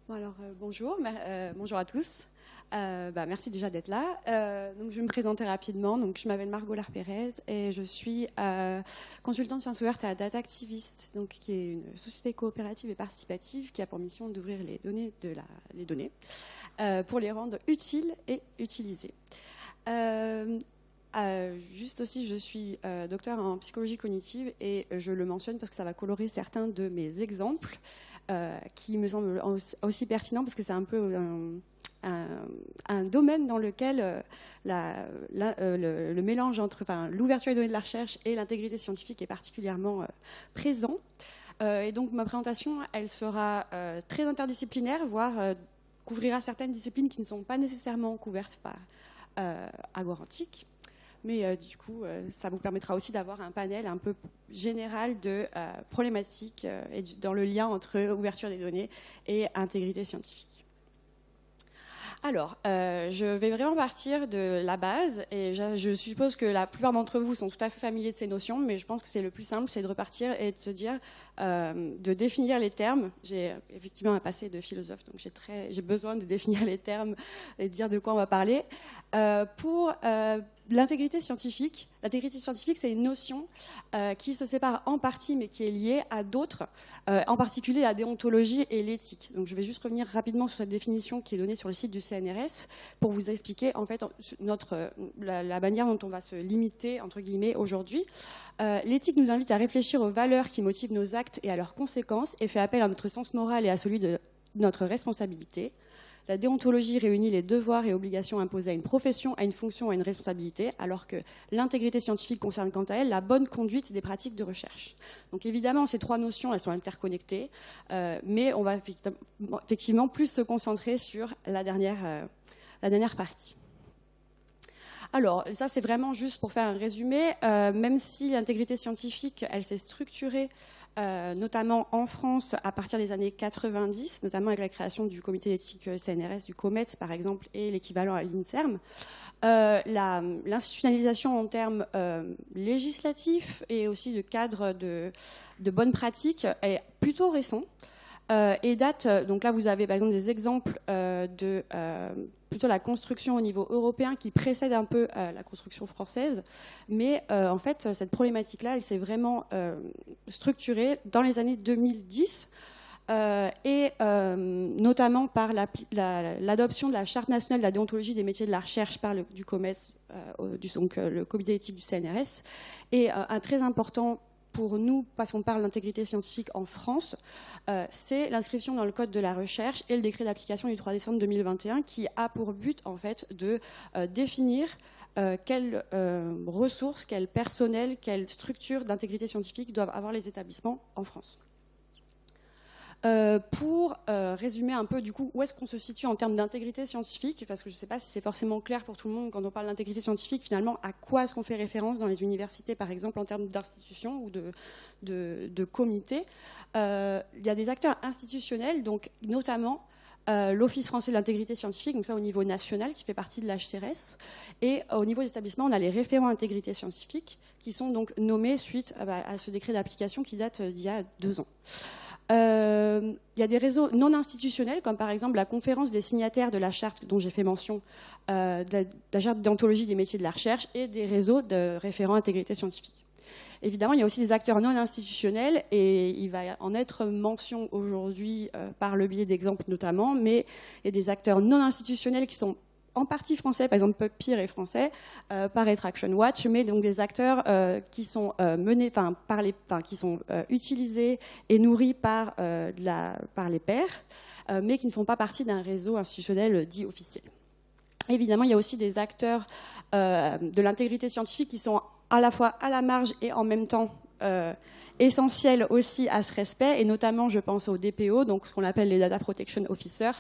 Bon alors bonjour, bonjour à tous. Merci déjà d'être là. Donc je vais me présenter rapidement. Donc je m'appelle Margot Lard-Pérez et je suis consultante sciences ouvertes à Data Activist, donc qui est une société coopérative et participative qui a pour mission d'ouvrir les données pour les rendre utiles et utilisées. Juste aussi, je suis docteur en psychologie cognitive et je le mentionne parce que ça va colorer certains de mes exemples qui me semblent aussi pertinents parce que c'est un peu un domaine dans lequel le mélange entre l'ouverture des données de la recherche et l'intégrité scientifique est particulièrement présent. Et donc ma présentation, elle sera très interdisciplinaire, voire couvrira certaines disciplines qui ne sont pas nécessairement couvertes par Agorantic. Mais du coup, ça vous permettra aussi d'avoir un panel un peu général de problématiques et dans le lien entre ouverture des données et intégrité scientifique. Alors, je vais vraiment partir de la base et je suppose que la plupart d'entre vous sont tout à fait familiers de ces notions, mais je pense que c'est le plus simple, c'est de repartir et de se dire, de définir les termes. J'ai effectivement un passé de philosophe, donc j'ai besoin de définir les termes et de dire de quoi on va parler. Pour l'intégrité scientifique, c'est une notion qui se sépare en partie, mais qui est liée à d'autres, en particulier la déontologie et l'éthique. Donc, je vais juste revenir rapidement sur cette définition qui est donnée sur le site du CNRS pour vous expliquer en fait la manière dont on va se limiter entre guillemets aujourd'hui. L'éthique nous invite à réfléchir aux valeurs qui motivent nos actes et à leurs conséquences et fait appel à notre sens moral et à celui de notre responsabilité. La déontologie réunit les devoirs et obligations imposés à une profession, à une fonction, à une responsabilité, alors que l'intégrité scientifique concerne quant à elle la bonne conduite des pratiques de recherche. Donc évidemment, ces trois notions, elles sont interconnectées, mais on va effectivement plus se concentrer sur la dernière partie. Alors, ça c'est vraiment juste pour faire un résumé, même si l'intégrité scientifique, elle s'est structurée notamment en France à partir des années 90, notamment avec la création du comité d'éthique CNRS, du COMETS par exemple, et l'équivalent à l'INSERM. L'institutionnalisation en termes législatifs et aussi de cadre de bonnes pratiques est plutôt récent. Et date, donc là vous avez par exemple des exemples de plutôt la construction au niveau européen qui précède un peu la construction française, mais en fait cette problématique-là, elle s'est vraiment structurée dans les années 2010 et notamment par l'adoption de la Charte nationale de la déontologie des métiers de la recherche par du COMETS, donc le comité d'éthique du CNRS, et un très important pour nous, parce qu'on parle d'intégrité scientifique en France, c'est l'inscription dans le Code de la recherche et le décret d'application du 3 décembre 2021 qui a pour but en fait de définir quelles ressources, quel personnel, quelle structure d'intégrité scientifique doivent avoir les établissements en France. Pour résumer un peu du coup où est-ce qu'on se situe en termes d'intégrité scientifique, parce que je ne sais pas si c'est forcément clair pour tout le monde quand on parle d'intégrité scientifique, finalement à quoi est-ce qu'on fait référence dans les universités par exemple en termes d'institutions ou de comités. Il y a des acteurs institutionnels, donc notamment l'Office français de l'intégrité scientifique, donc ça au niveau national qui fait partie de l'HCRS, et au niveau des établissements on a les référents intégrité scientifique qui sont donc nommés suite à ce décret d'application qui date d'il y a 2 ans. Il y a des réseaux non institutionnels, comme par exemple la conférence des signataires de la charte dont j'ai fait mention, de la charte d'anthologie des métiers de la recherche, et des réseaux de référents intégrité scientifique. Évidemment, il y a aussi des acteurs non institutionnels, et il va en être mention aujourd'hui par le biais d'exemples notamment, mais il y a des acteurs non institutionnels qui sont en partie français, par exemple PubPeer est français, par Retraction Watch, mais donc des acteurs qui sont menés, qui sont utilisés et nourris par les pairs, mais qui ne font pas partie d'un réseau institutionnel dit officiel. Évidemment, il y a aussi des acteurs de l'intégrité scientifique qui sont à la fois à la marge et en même temps essentiels aussi à ce respect, et notamment je pense aux DPO, donc ce qu'on appelle les Data Protection Officers,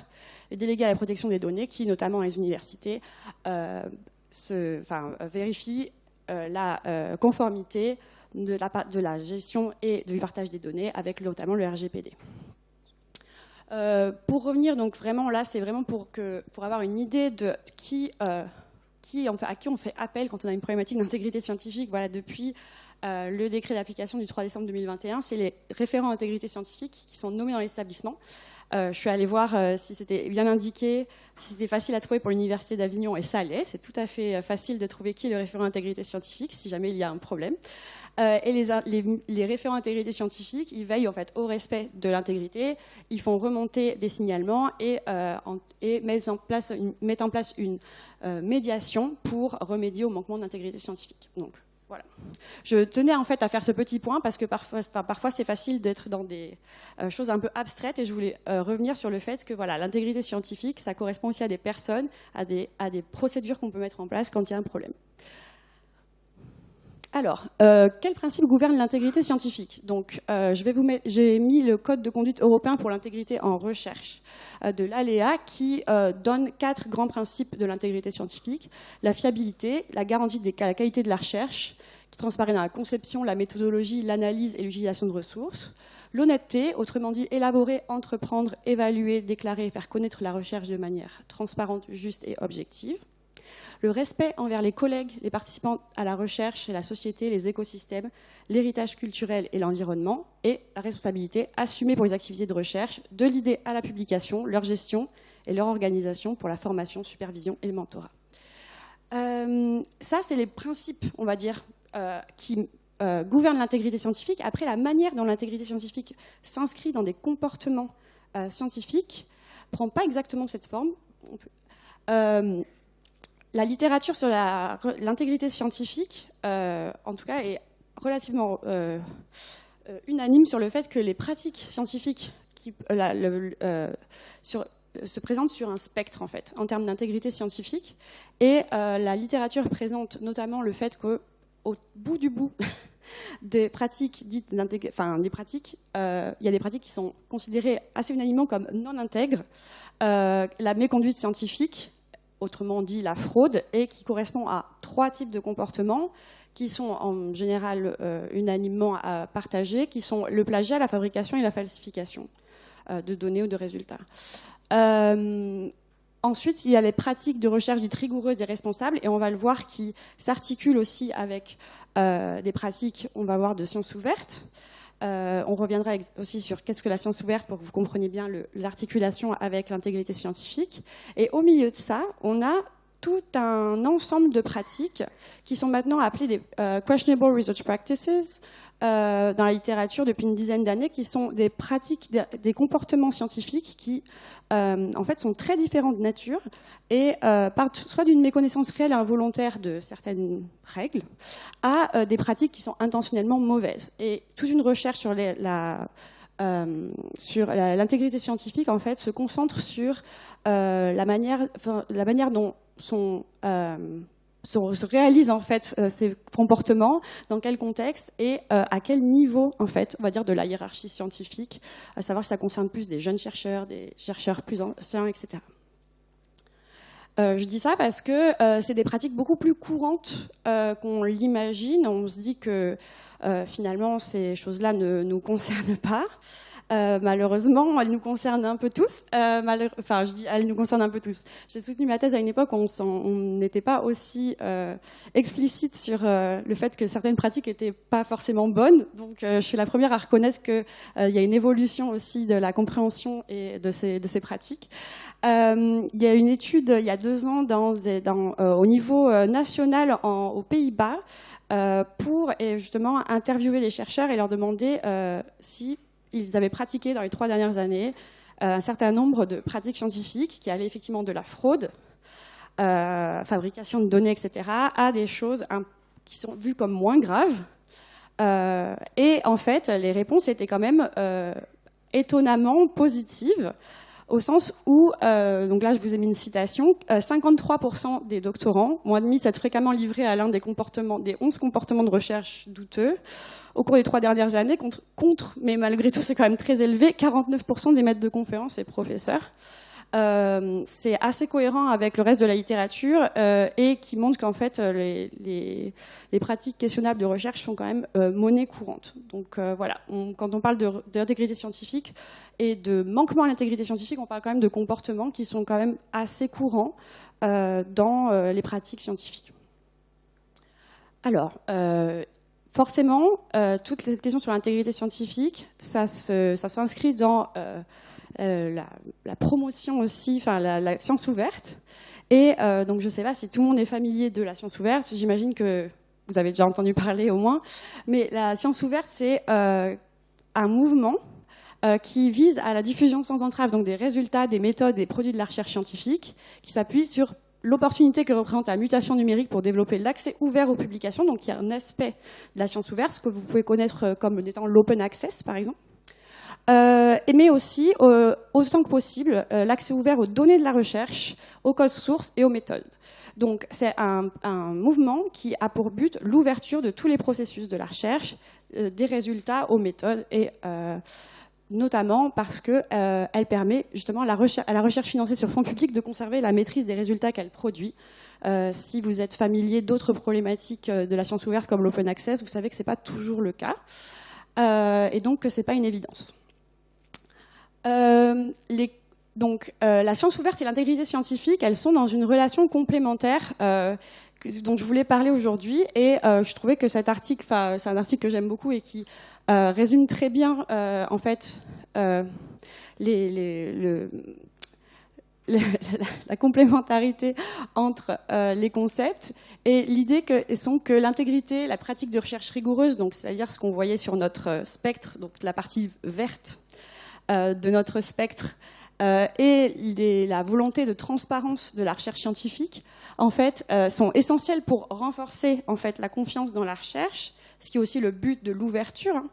les délégués à la protection des données, qui notamment à les universités vérifient la conformité de la gestion et du partage des données avec notamment le RGPD. Pour revenir, donc vraiment là, c'est vraiment pour avoir une idée de à qui on fait appel quand on a une problématique d'intégrité scientifique. Voilà, depuis le décret d'application du 3 décembre 2021, c'est les référents intégrité scientifique qui sont nommés dans les établissements. Je suis allée voir si c'était bien indiqué, si c'était facile à trouver pour l'Université d'Avignon, et ça l'est. C'est tout à fait facile de trouver qui est le référent intégrité scientifique, si jamais il y a un problème. Et les référents intégrité scientifique, ils veillent en fait au respect de l'intégrité, ils font remonter des signalements et mettent en place une médiation pour remédier au manquement d'intégrité scientifique. Donc, voilà. Je tenais en fait à faire ce petit point parce que parfois c'est facile d'être dans des choses un peu abstraites et je voulais revenir sur le fait que voilà, l'intégrité scientifique, ça correspond aussi à des personnes, à des procédures qu'on peut mettre en place quand il y a un problème. Alors, quel principe gouverne l'intégrité scientifique? Donc, j'ai mis le code de conduite européen pour l'intégrité en recherche de l'ALEA qui donne 4 grands principes de l'intégrité scientifique. La fiabilité, la garantie de la qualité de la recherche, qui transparaît dans la conception, la méthodologie, l'analyse et l'utilisation de ressources. L'honnêteté, autrement dit, élaborer, entreprendre, évaluer, déclarer et faire connaître la recherche de manière transparente, juste et objective. Le respect envers les collègues, les participants à la recherche et la société, les écosystèmes, l'héritage culturel et l'environnement, et la responsabilité assumée pour les activités de recherche, de l'idée à la publication, leur gestion et leur organisation pour la formation, supervision et le mentorat. Ça, c'est les principes, on va dire, qui gouvernent l'intégrité scientifique. Après, la manière dont l'intégrité scientifique s'inscrit dans des comportements scientifiques ne prend pas exactement cette forme. La littérature sur l'intégrité scientifique, en tout cas, est relativement unanime sur le fait que les pratiques scientifiques se présentent sur un spectre, en fait, en termes d'intégrité scientifique. Et la littérature présente notamment le fait qu'au bout du bout des pratiques dites il y a des pratiques qui sont considérées assez unanimement comme non intègres. La méconduite scientifique, autrement dit la fraude, et qui correspond à 3 types de comportements qui sont en général unanimement partagés, qui sont le plagiat, la fabrication et la falsification de données ou de résultats. Ensuite, il y a les pratiques de recherche dites rigoureuses et responsables, et on va le voir, qui s'articulent aussi avec des pratiques, on va voir, de sciences ouvertes. On reviendra aussi sur qu'est-ce que la science ouverte pour que vous compreniez bien l'articulation avec l'intégrité scientifique. Et au milieu de ça, on a tout un ensemble de pratiques qui sont maintenant appelées des questionable research practices dans la littérature depuis une dizaine d'années, qui sont des pratiques, des comportements scientifiques qui en fait sont très différents de nature et partent soit d'une méconnaissance réelle et involontaire de certaines règles à des pratiques qui sont intentionnellement mauvaises. Et toute une recherche sur l'intégrité scientifique en fait se concentre sur la manière dont se réalisent en fait ces comportements, dans quel contexte et à quel niveau en fait, on va dire, de la hiérarchie scientifique, à savoir si ça concerne plus des jeunes chercheurs, des chercheurs plus anciens, etc. Je dis ça parce que c'est des pratiques beaucoup plus courantes qu'on l'imagine. On se dit que finalement ces choses-là ne nous concernent pas. Malheureusement, elles nous concernent un peu tous. Enfin, je dis, elles nous concernent un peu tous. J'ai soutenu ma thèse à une époque où on n'était pas aussi explicite sur le fait que certaines pratiques n'étaient pas forcément bonnes. Donc, je suis la première à reconnaître qu'il y a une évolution aussi de la compréhension et de ces pratiques. Il y a une étude il y a 2 ans au niveau national aux Pays-Bas pour justement interviewer les chercheurs et leur demander si ils avaient pratiqué dans les 3 dernières années un certain nombre de pratiques scientifiques qui allaient effectivement de la fraude, fabrication de données, etc., à des choses qui sont vues comme moins graves. Et en fait, les réponses étaient quand même étonnamment positives, au sens où, donc là je vous ai mis une citation, 53% des doctorants ont admis s'être fréquemment livrés à l'un des 11 comportements de recherche douteux au cours des 3 dernières années, mais malgré tout c'est quand même très élevé, 49% des maîtres de conférences et professeurs. C'est assez cohérent avec le reste de la littérature et qui montre qu'en fait les pratiques questionnables de recherche sont quand même monnaie courante. Donc voilà, quand on parle d'intégrité scientifique et de manquement à l'intégrité scientifique, on parle quand même de comportements qui sont quand même assez courants dans les pratiques scientifiques. Alors, forcément, toutes les questions sur l'intégrité scientifique, ça s'inscrit dans la promotion aussi, enfin la science ouverte. Et donc je ne sais pas si tout le monde est familier de la science ouverte, j'imagine que vous avez déjà entendu parler au moins, mais la science ouverte, c'est un mouvement qui vise à la diffusion sans entrave, donc des résultats, des méthodes, des produits de la recherche scientifique, qui s'appuie sur l'opportunité que représente la mutation numérique pour développer l'accès ouvert aux publications. Donc il y a un aspect de la science ouverte, ce que vous pouvez connaître comme étant l'open access, par exemple. Mais aussi, autant que possible, l'accès ouvert aux données de la recherche, aux codes sources et aux méthodes. Donc c'est un mouvement qui a pour but l'ouverture de tous les processus de la recherche, des résultats aux méthodes, et notamment parce qu'elle permet justement à la recherche financée sur fonds publics de conserver la maîtrise des résultats qu'elle produit. Si vous êtes familier d'autres problématiques de la science ouverte comme l'open access, vous savez que ce n'est pas toujours le cas, et donc que ce n'est pas une évidence. La science ouverte et l'intégrité scientifique, elles sont dans une relation complémentaire dont je voulais parler aujourd'hui, et je trouvais que cet article, c'est un article que j'aime beaucoup et qui résume très bien en fait la complémentarité entre les concepts et l'idée que l'intégrité, la pratique de recherche rigoureuse, donc c'est-à-dire ce qu'on voyait sur notre spectre, donc la partie verte de notre spectre, et la volonté de transparence de la recherche scientifique, en fait, sont essentielles pour renforcer en fait la confiance dans la recherche, ce qui est aussi le but de l'ouverture,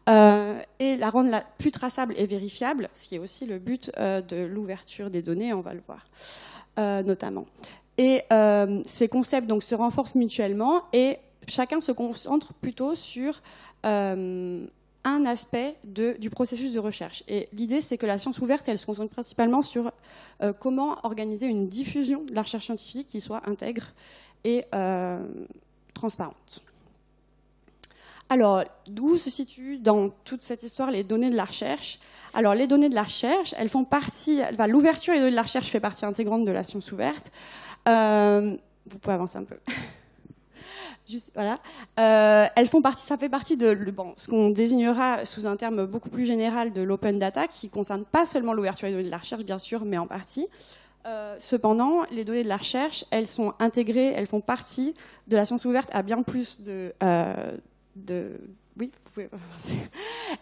et la rendre plus traçable et vérifiable, ce qui est aussi le but de l'ouverture des données, on va le voir notamment. Et ces concepts donc se renforcent mutuellement, et chacun se concentre plutôt sur un aspect du processus de recherche. Et l'idée, c'est que la science ouverte, elle se concentre principalement sur comment organiser une diffusion de la recherche scientifique qui soit intègre et transparente. Alors, d'où se situent dans toute cette histoire les données de la recherche? Alors, les données de la recherche, elles font partie, l'ouverture des données de la recherche fait partie intégrante de la science ouverte. Vous pouvez avancer un peu. Juste, voilà. Elles font partie, ça fait partie de ce qu'on désignera sous un terme beaucoup plus général de l'open data, qui ne concerne pas seulement l'ouverture des données de la recherche, bien sûr, mais en partie. Cependant, les données de la recherche, elles sont intégrées, elles font partie de la science ouverte à bien plus oui, vous pouvez avancer.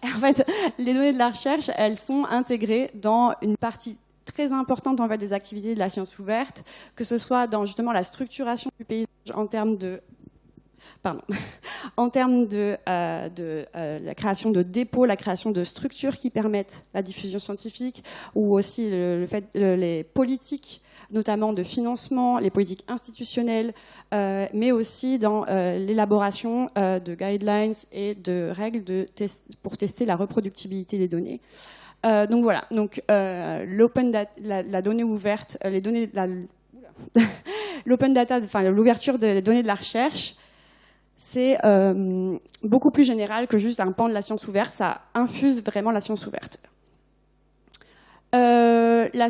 En fait, les données de la recherche, elles sont intégrées dans une partie très importante en fait, des activités de la science ouverte, que ce soit dans justement la structuration du paysage en termes de la création de dépôts, la création de structures qui permettent la diffusion scientifique, ou aussi les politiques, notamment de financement, les politiques institutionnelles, mais aussi dans l'élaboration de guidelines et de règles pour tester la reproductibilité des données. Donc voilà, l'open data, la donnée ouverte, l'open data, enfin l'ouverture des données de la recherche, c'est beaucoup plus général que juste un pan de la science ouverte, ça infuse vraiment la science ouverte. Les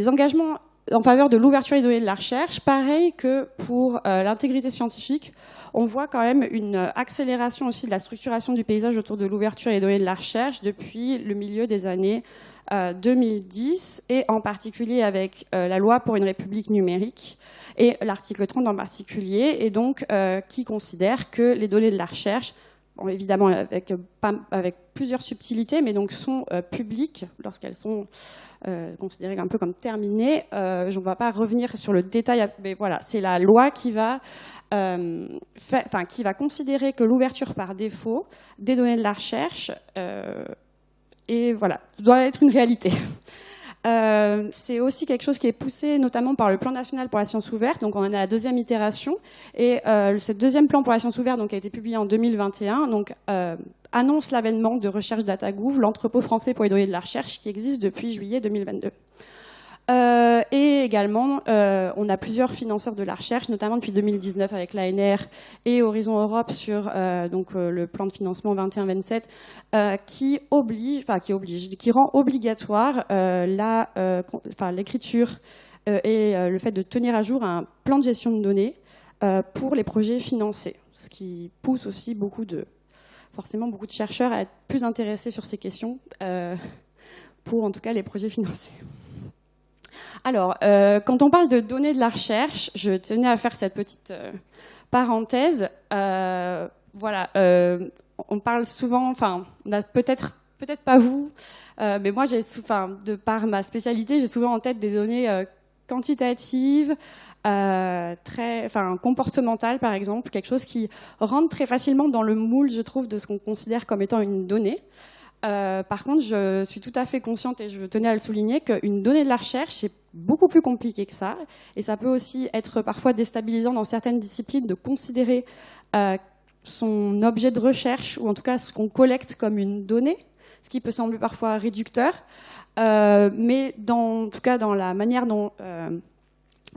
engagements en faveur de l'ouverture des données de la recherche, pareil que pour l'intégrité scientifique, on voit quand même une accélération aussi de la structuration du paysage autour de l'ouverture des données de la recherche depuis le milieu des années 2010, et en particulier avec la loi pour une république numérique, et l'article 30 en particulier, et donc qui considère que les données de la recherche, bon, évidemment avec plusieurs subtilités, mais donc sont publiques lorsqu'elles sont considérées un peu comme terminées. Je ne vais pas revenir sur le détail, mais voilà, c'est la loi qui va considérer que l'ouverture par défaut des données de la recherche et voilà, doit être une réalité. C'est aussi quelque chose qui est poussé notamment par le plan national pour la science ouverte, donc on en est à la deuxième itération, et ce deuxième plan pour la science ouverte donc, a été publié en 2021, donc annonce l'avènement de Recherche DataGouv, l'entrepôt français pour les données de la recherche qui existe depuis juillet 2022. Et également, on a plusieurs financeurs de la recherche, notamment depuis 2019 avec l'ANR et Horizon Europe sur le plan de financement 21-27, qui rend obligatoire l'écriture et le fait de tenir à jour un plan de gestion de données pour les projets financés, ce qui pousse aussi beaucoup de chercheurs à être plus intéressés sur ces questions pour en tout cas les projets financés. Alors, quand on parle de données de la recherche, je tenais à faire cette petite parenthèse. Voilà, on parle souvent, enfin, on a peut-être pas vous, mais moi, de par ma spécialité, j'ai souvent en tête des données quantitatives, comportementales, par exemple, quelque chose qui rentre très facilement dans le moule, je trouve, de ce qu'on considère comme étant une donnée. Par contre, je suis tout à fait consciente, et je tenais à le souligner, qu'une donnée de la recherche, c'est beaucoup plus compliqué que ça. Et ça peut aussi être parfois déstabilisant dans certaines disciplines de considérer son objet de recherche, ou en tout cas ce qu'on collecte comme une donnée, ce qui peut sembler parfois réducteur. Mais en tout cas, dans la manière dont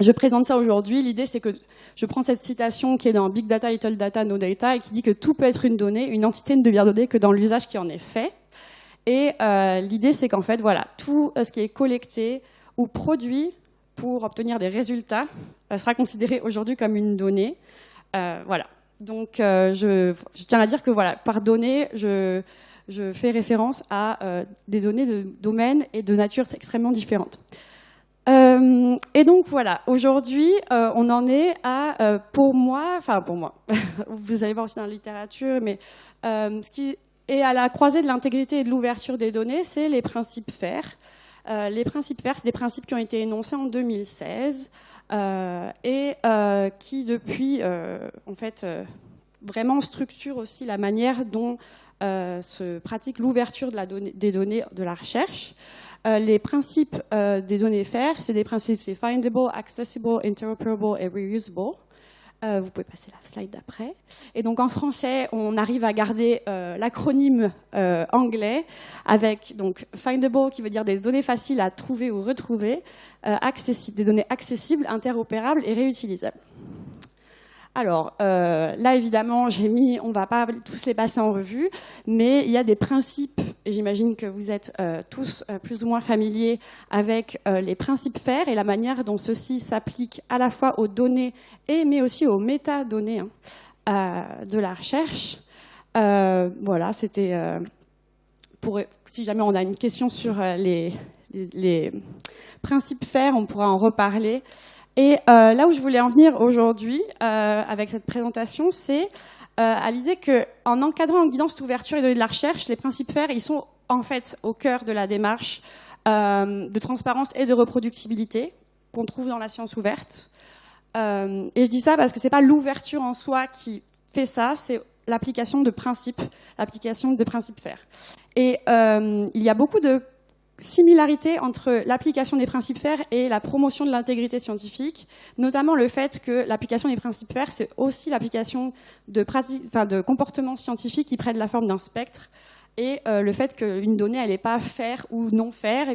je présente ça aujourd'hui, l'idée c'est que je prends cette citation qui est dans Big Data, Little Data, No Data, et qui dit que tout peut être une donnée, une entité ne devient donnée que dans l'usage qui en est fait. Et l'idée c'est qu'en fait, voilà, tout ce qui est collecté ou produit pour obtenir des résultats sera considéré aujourd'hui comme une donnée. Voilà. Donc je tiens à dire que voilà, par donnée, je fais référence à des données de domaines et de nature extrêmement différentes. Et donc voilà, aujourd'hui, on en est à, pour moi, vous allez voir aussi dans la littérature, mais ce qui est à la croisée de l'intégrité et de l'ouverture des données, c'est les principes FAIR. Les principes FAIR, c'est des principes qui ont été énoncés en 2016 et qui, depuis, en fait, vraiment structurent aussi la manière dont se pratique l'ouverture des données de la recherche. Les principes des données FAIR, c'est des principes, c'est findable, accessible, interoperable et reusable. Vous pouvez passer la slide d'après. Et donc en français, on arrive à garder l'acronyme anglais avec donc findable qui veut dire des données faciles à trouver ou retrouver, des données accessibles, interopérables et réutilisables. Alors, là, évidemment, on ne va pas tous les passer en revue, mais il y a des principes, et j'imagine que vous êtes tous plus ou moins familiers avec les principes FAIR et la manière dont ceux-ci s'appliquent à la fois aux données, mais aussi aux métadonnées de la recherche. Voilà, c'était si jamais on a une question sur les principes FAIR, on pourra en reparler. Et là où je voulais en venir aujourd'hui avec cette présentation, c'est à l'idée qu'en encadrant, en guidant cette ouverture et données de la recherche, les principes FAIR, ils sont en fait au cœur de la démarche de transparence et de reproductibilité qu'on trouve dans la science ouverte. Et je dis ça parce que c'est pas l'ouverture en soi qui fait ça, c'est l'application de principes FAIR. Et il y a beaucoup de similarité entre l'application des principes FAIR et la promotion de l'intégrité scientifique, notamment le fait que l'application des principes FAIR, c'est aussi l'application de comportements scientifiques qui prennent la forme d'un spectre, et le fait qu'une donnée, elle n'est pas FAIR ou non FAIR,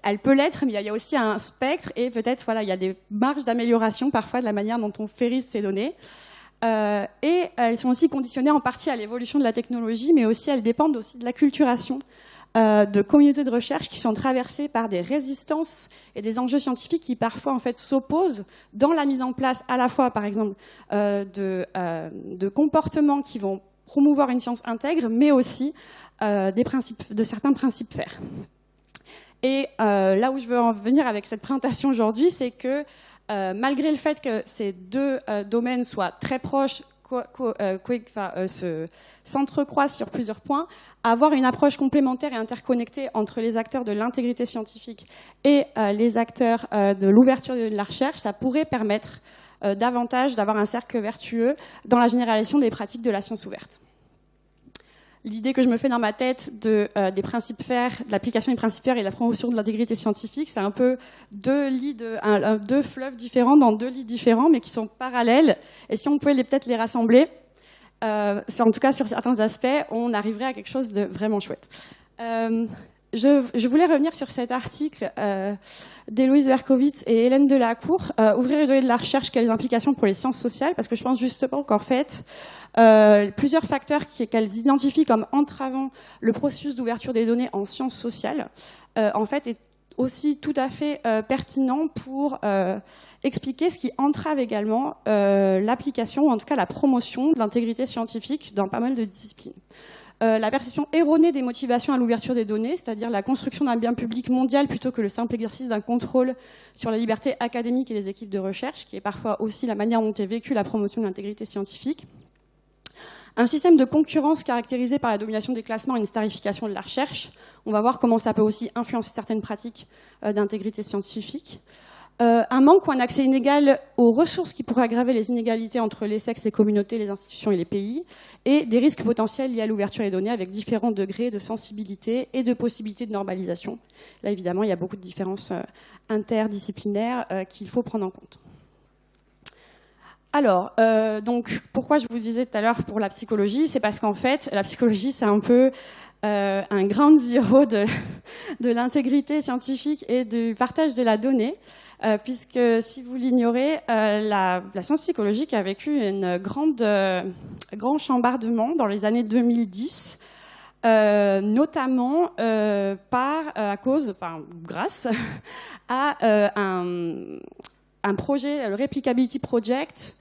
elle peut l'être, mais il y a aussi un spectre, et peut-être voilà, il y a des marges d'amélioration parfois de la manière dont on férise ces données. Et elles sont aussi conditionnées en partie à l'évolution de la technologie, mais aussi elles dépendent aussi de l'acculturation de communautés de recherche qui sont traversées par des résistances et des enjeux scientifiques qui parfois en fait s'opposent dans la mise en place à la fois par exemple de comportements qui vont promouvoir une science intègre, mais aussi de certains principes FAIR. Et là où je veux en venir avec cette présentation aujourd'hui, c'est que malgré le fait que ces deux domaines soient très proches, s'entrecroisent sur plusieurs points, avoir une approche complémentaire et interconnectée entre les acteurs de l'intégrité scientifique et les acteurs de l'ouverture de la recherche, ça pourrait permettre davantage d'avoir un cercle vertueux dans la généralisation des pratiques de la science ouverte. L'idée que je me fais dans ma tête des principes FAIR, de l'application des principes FAIR et de la promotion de l'intégrité scientifique, c'est un peu deux fleuves différents dans deux lits différents, mais qui sont parallèles. Et si on pouvait peut-être les rassembler, en tout cas sur certains aspects, on arriverait à quelque chose de vraiment chouette. Je voulais revenir sur cet article d'Héloïse Berkowitz et Hélène Delacour, Ouvrir et donner de la recherche, quelles implications pour les sciences sociales, parce que je pense justement qu'en fait, plusieurs facteurs qu'elles identifient comme entravant le processus d'ouverture des données en sciences sociales, en fait, est aussi tout à fait pertinent pour expliquer ce qui entrave également l'application, ou en tout cas la promotion de l'intégrité scientifique dans pas mal de disciplines. La perception erronée des motivations à l'ouverture des données, c'est-à-dire la construction d'un bien public mondial plutôt que le simple exercice d'un contrôle sur la liberté académique et les équipes de recherche, qui est parfois aussi la manière dont est vécue la promotion de l'intégrité scientifique. Un système de concurrence caractérisé par la domination des classements et une starification de la recherche. On va voir comment ça peut aussi influencer certaines pratiques d'intégrité scientifique. Un manque ou un accès inégal aux ressources qui pourraient aggraver les inégalités entre les sexes, les communautés, les institutions et les pays, et des risques potentiels liés à l'ouverture des données avec différents degrés de sensibilité et de possibilités de normalisation. Là, évidemment, il y a beaucoup de différences interdisciplinaires qu'il faut prendre en compte. Alors, donc, pourquoi je vous disais tout à l'heure pour la psychologie, c'est parce qu'en fait, la psychologie, c'est un peu un ground zero de l'intégrité scientifique et du partage de la donnée. Puisque, si vous l'ignorez, la science psychologique a vécu un grand chambardement dans les années 2010, notamment grâce à un projet, le Replicability Project,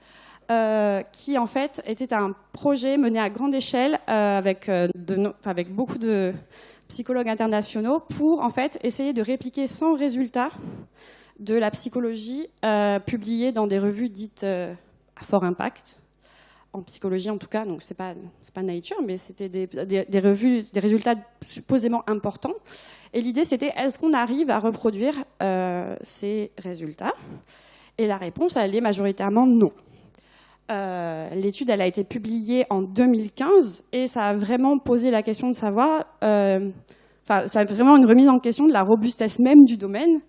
qui en fait était un projet mené à grande échelle avec beaucoup de psychologues internationaux pour en fait essayer de répliquer sans résultat de la psychologie publiée dans des revues dites à fort impact, en psychologie en tout cas, donc c'est pas Nature, mais c'était des revues, des résultats supposément importants. Et l'idée c'était, est-ce qu'on arrive à reproduire ces résultats? Et la réponse, elle est majoritairement non. L'étude, elle a été publiée en 2015 et ça a vraiment posé la question de savoir, ça a vraiment une remise en question de la robustesse même du domaine.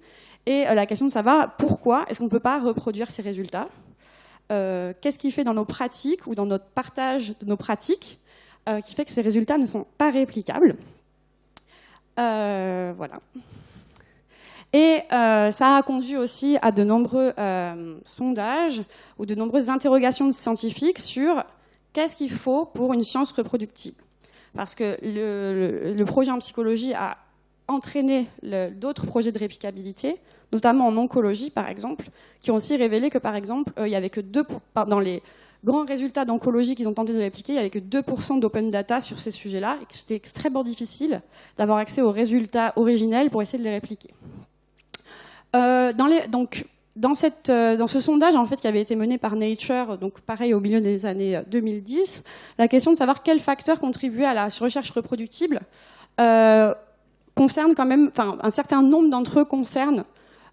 Et la question de savoir pourquoi est-ce qu'on ne peut pas reproduire ces résultats. Qu'est-ce qui fait dans nos pratiques ou dans notre partage de nos pratiques qui fait que ces résultats ne sont pas réplicables. Voilà. Et ça a conduit aussi à de nombreux sondages ou de nombreuses interrogations scientifiques sur qu'est-ce qu'il faut pour une science reproductible. Parce que le projet en psychologie a entraîné d'autres projets de réplicabilité, notamment en oncologie, par exemple, qui ont aussi révélé que, par exemple, il n'y avait que dans les grands résultats d'oncologie qu'ils ont tenté de répliquer, il n'y avait que 2% d'open data sur ces sujets-là, et que c'était extrêmement difficile d'avoir accès aux résultats originels pour essayer de les répliquer. Dans ce sondage, en fait, qui avait été mené par Nature, donc pareil au milieu des années 2010, la question de savoir quels facteurs contribuaient à la recherche reproductible concerne quand même, un certain nombre d'entre eux concernent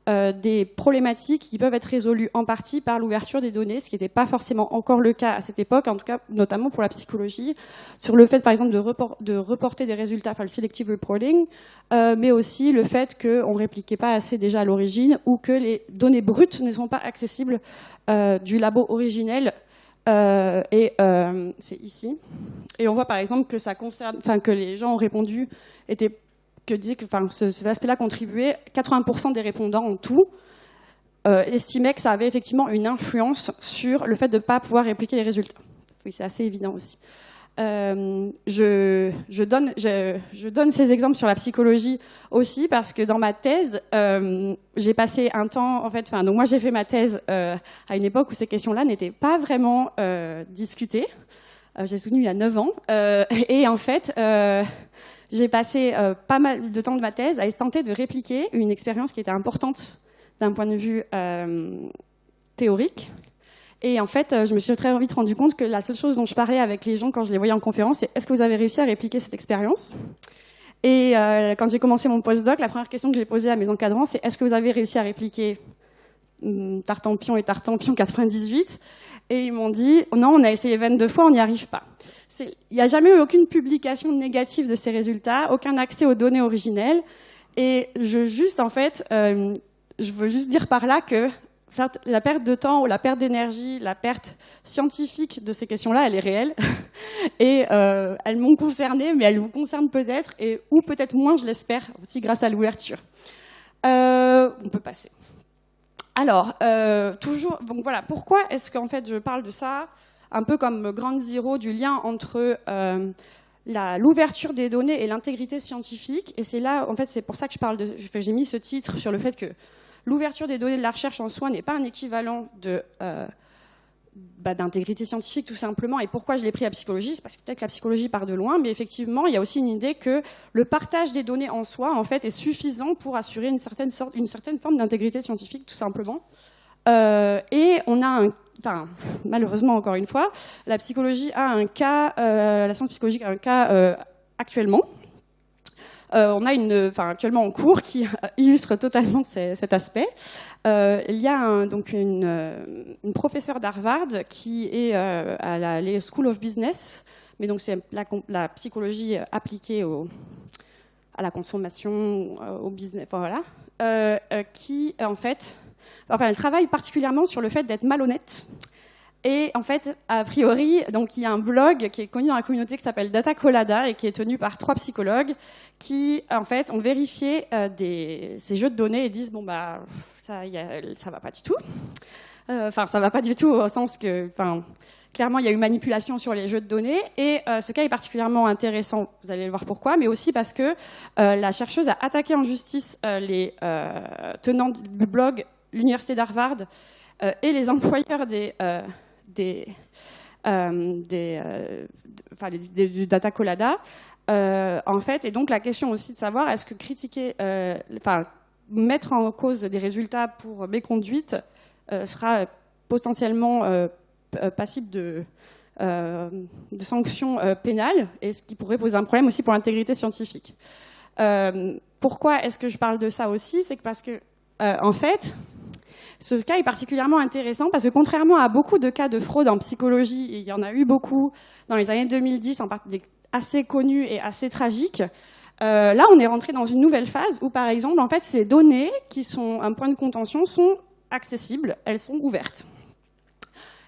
des problématiques qui peuvent être résolues en partie par l'ouverture des données, ce qui n'était pas forcément encore le cas à cette époque, en tout cas notamment pour la psychologie, sur le fait par exemple de reporter des résultats, le selective reporting, mais aussi le fait qu'on ne répliquait pas assez déjà à l'origine ou que les données brutes ne sont pas accessibles du labo originel. C'est ici. Et on voit par exemple que ça concerne, que les gens ont répondu disaient que cet aspect-là contribuait, 80% des répondants en tout estimaient que ça avait effectivement une influence sur le fait de ne pas pouvoir répliquer les résultats. Oui, c'est assez évident aussi. Je donne ces exemples sur la psychologie aussi parce que dans ma thèse, j'ai passé un temps, donc moi j'ai fait ma thèse à une époque où ces questions-là n'étaient pas vraiment discutées. J'ai soutenu il y a 9 ans et en fait j'ai passé pas mal de temps de ma thèse à tenter de répliquer une expérience qui était importante d'un point de vue théorique. Et en fait, je me suis très vite rendu compte que la seule chose dont je parlais avec les gens quand je les voyais en conférence, c'est « est-ce que vous avez réussi à répliquer cette expérience ?» Et quand j'ai commencé mon postdoc, la première question que j'ai posée à mes encadrants, c'est « est-ce que vous avez réussi à répliquer Tartampion et Tartampion 98 ?» Et ils m'ont dit « non, on a essayé 22 fois, on n'y arrive pas ». Il n'y a jamais eu aucune publication négative de ces résultats, aucun accès aux données originelles. Et je veux juste dire par là que la perte de temps ou la perte d'énergie, la perte scientifique de ces questions-là, elle est réelle. Et elles m'ont concernée, mais elles vous concernent peut-être, ou peut-être moins, je l'espère, aussi grâce à l'ouverture. On peut passer. Alors, donc voilà, pourquoi est-ce qu'en fait je parle de ça, un peu comme Ground Zero, du lien entre l'ouverture des données et l'intégrité scientifique. Et c'est là, en fait, c'est pour ça que j'ai mis ce titre sur le fait que l'ouverture des données de la recherche en soi n'est pas un équivalent d'intégrité scientifique tout simplement. Et pourquoi je l'ai pris à psychologie? C'est parce que peut-être que la psychologie part de loin, mais effectivement, il y a aussi une idée que le partage des données en soi, en fait, est suffisant pour assurer une certaine forme d'intégrité scientifique, tout simplement. Et on a malheureusement, encore une fois, la psychologie a un cas, la science psychologique a un cas actuellement. On a actuellement en cours qui illustre totalement cet aspect. Il y a donc une professeure d'Harvard qui est à la School of Business, mais donc c'est la psychologie appliquée à la consommation, au business, voilà, qui en fait, elle travaille particulièrement sur le fait d'être malhonnête. Et en fait, a priori, donc il y a un blog qui est connu dans la communauté qui s'appelle Data Colada et qui est tenu par 3 psychologues qui, en fait, ont vérifié ces jeux de données et disent bon bah ça va pas du tout. Ça va pas du tout au sens que, clairement, il y a eu manipulation sur les jeux de données. Et ce cas est particulièrement intéressant. Vous allez le voir pourquoi, mais aussi parce que la chercheuse a attaqué en justice les tenants du blog, l'université d'Harvard et les employeurs du Data Colada, en fait, et donc la question aussi de savoir est-ce que critiquer, mettre en cause des résultats pour méconduite sera potentiellement passible de sanctions pénales, et ce qui pourrait poser un problème aussi pour l'intégrité scientifique. Pourquoi est-ce que je parle de ça aussi? C'est que parce que, en fait, ce cas est particulièrement intéressant parce que contrairement à beaucoup de cas de fraude en psychologie, et il y en a eu beaucoup dans les années 2010, assez connus et assez tragiques, là on est rentré dans une nouvelle phase où par exemple en fait ces données qui sont un point de contention sont accessibles, elles sont ouvertes.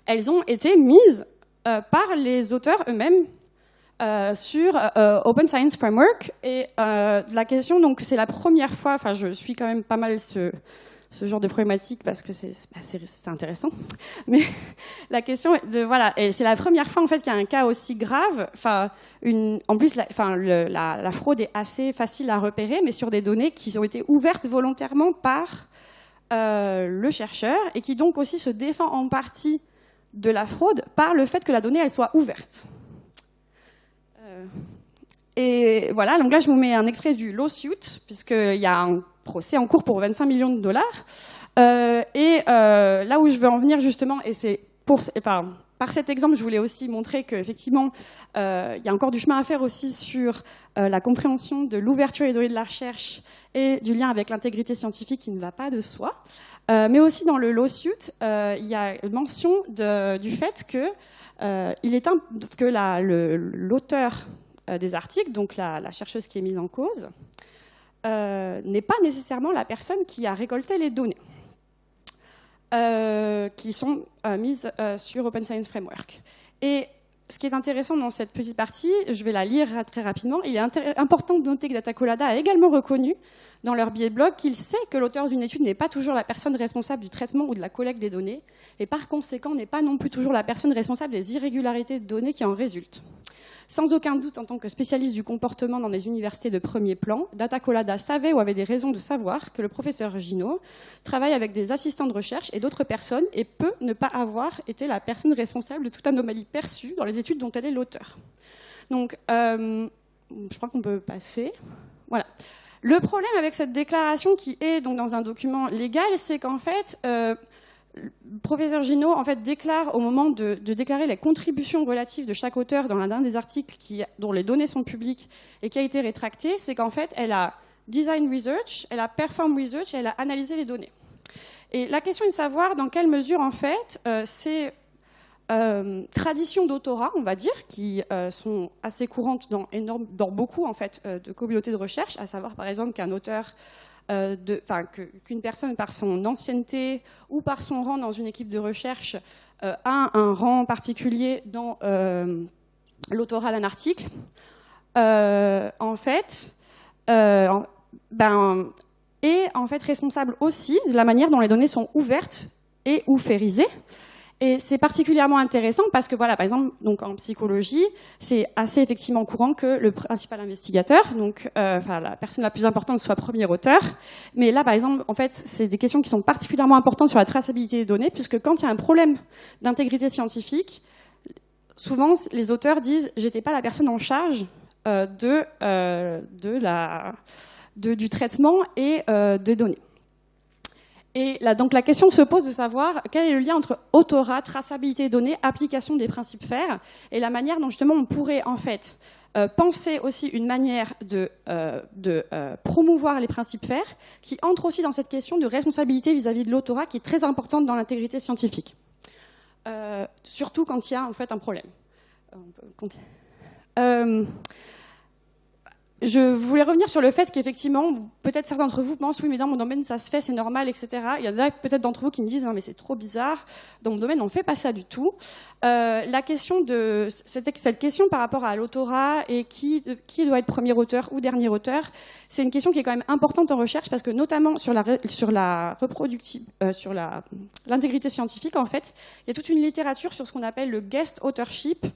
Elles ont été mises par les auteurs eux-mêmes sur Open Science Framework, et la question, donc c'est la première fois, je suis quand même pas mal ce genre de problématique parce que c'est intéressant, mais la question et c'est la première fois en fait qu'il y a un cas aussi grave. En plus, la fraude est assez facile à repérer, mais sur des données qui ont été ouvertes volontairement par le chercheur et qui donc aussi se défend en partie de la fraude par le fait que la donnée elle soit ouverte. Et voilà, donc là je vous mets un extrait du lawsuit puisqu'il y a un procès en cours pour 25 millions de dollars. Là où je veux en venir justement, et c'est par cet exemple, je voulais aussi montrer qu'effectivement, il y a encore du chemin à faire aussi sur la compréhension de l'ouverture des données de la recherche et du lien avec l'intégrité scientifique qui ne va pas de soi. Mais aussi dans le lawsuit, il y a mention du fait que l'auteur des articles, donc la chercheuse qui est mise en cause, n'est pas nécessairement la personne qui a récolté les données qui sont mises sur Open Science Framework. Et ce qui est intéressant dans cette petite partie, je vais la lire très rapidement, il est important de noter que Data Colada a également reconnu dans leur billet de blog qu'il sait que l'auteur d'une étude n'est pas toujours la personne responsable du traitement ou de la collecte des données, et par conséquent n'est pas non plus toujours la personne responsable des irrégularités de données qui en résultent. Sans aucun doute, en tant que spécialiste du comportement dans des universités de premier plan, Data Colada savait ou avait des raisons de savoir que le professeur Gino travaille avec des assistants de recherche et d'autres personnes et peut ne pas avoir été la personne responsable de toute anomalie perçue dans les études dont elle est l'auteur. Donc, je crois qu'on peut passer. Voilà. Le problème avec cette déclaration qui est donc dans un document légal, c'est qu'en fait, le professeur Gino en fait, déclare au moment de déclarer les contributions relatives de chaque auteur dans l'un des articles dont les données sont publiques et qui a été rétracté, c'est qu'en fait, elle a design research, elle a perform research et elle a analysé les données. Et la question est de savoir dans quelle mesure, en fait, ces traditions d'autorat, on va dire, qui sont assez courantes dans beaucoup en fait, de communautés de recherche, à savoir par exemple qu'un auteur qu'une personne par son ancienneté ou par son rang dans une équipe de recherche a un rang particulier dans l'autorat d'un article, en fait, est en fait responsable aussi de la manière dont les données sont ouvertes et ou férisées. Et c'est particulièrement intéressant parce que, voilà, par exemple, donc en psychologie, c'est assez effectivement courant que le principal investigateur, donc la personne la plus importante, soit premier auteur. Mais là, par exemple, en fait, c'est des questions qui sont particulièrement importantes sur la traçabilité des données, puisque quand il y a un problème d'intégrité scientifique, souvent les auteurs disent « j'étais pas la personne en charge du traitement et des données ». Et là, donc la question se pose de savoir quel est le lien entre autorat, traçabilité des données, application des principes FAIR, et la manière dont justement on pourrait en fait penser aussi une manière de promouvoir les principes FAIR, qui entre aussi dans cette question de responsabilité vis-à-vis de l'autorat, qui est très importante dans l'intégrité scientifique. Surtout quand il y a en fait un problème. Je voulais revenir sur le fait qu'effectivement, peut-être certains d'entre vous pensent oui, mais dans mon domaine ça se fait, c'est normal, etc. Il y en a peut-être d'entre vous qui me disent non, mais c'est trop bizarre. Dans mon domaine, on ne fait pas ça du tout. La question de cette question par rapport à l'autorat et qui doit être premier auteur ou dernier auteur, c'est une question qui est quand même importante en recherche parce que notamment sur l'intégrité scientifique, en fait, il y a toute une littérature sur ce qu'on appelle le guest authorship.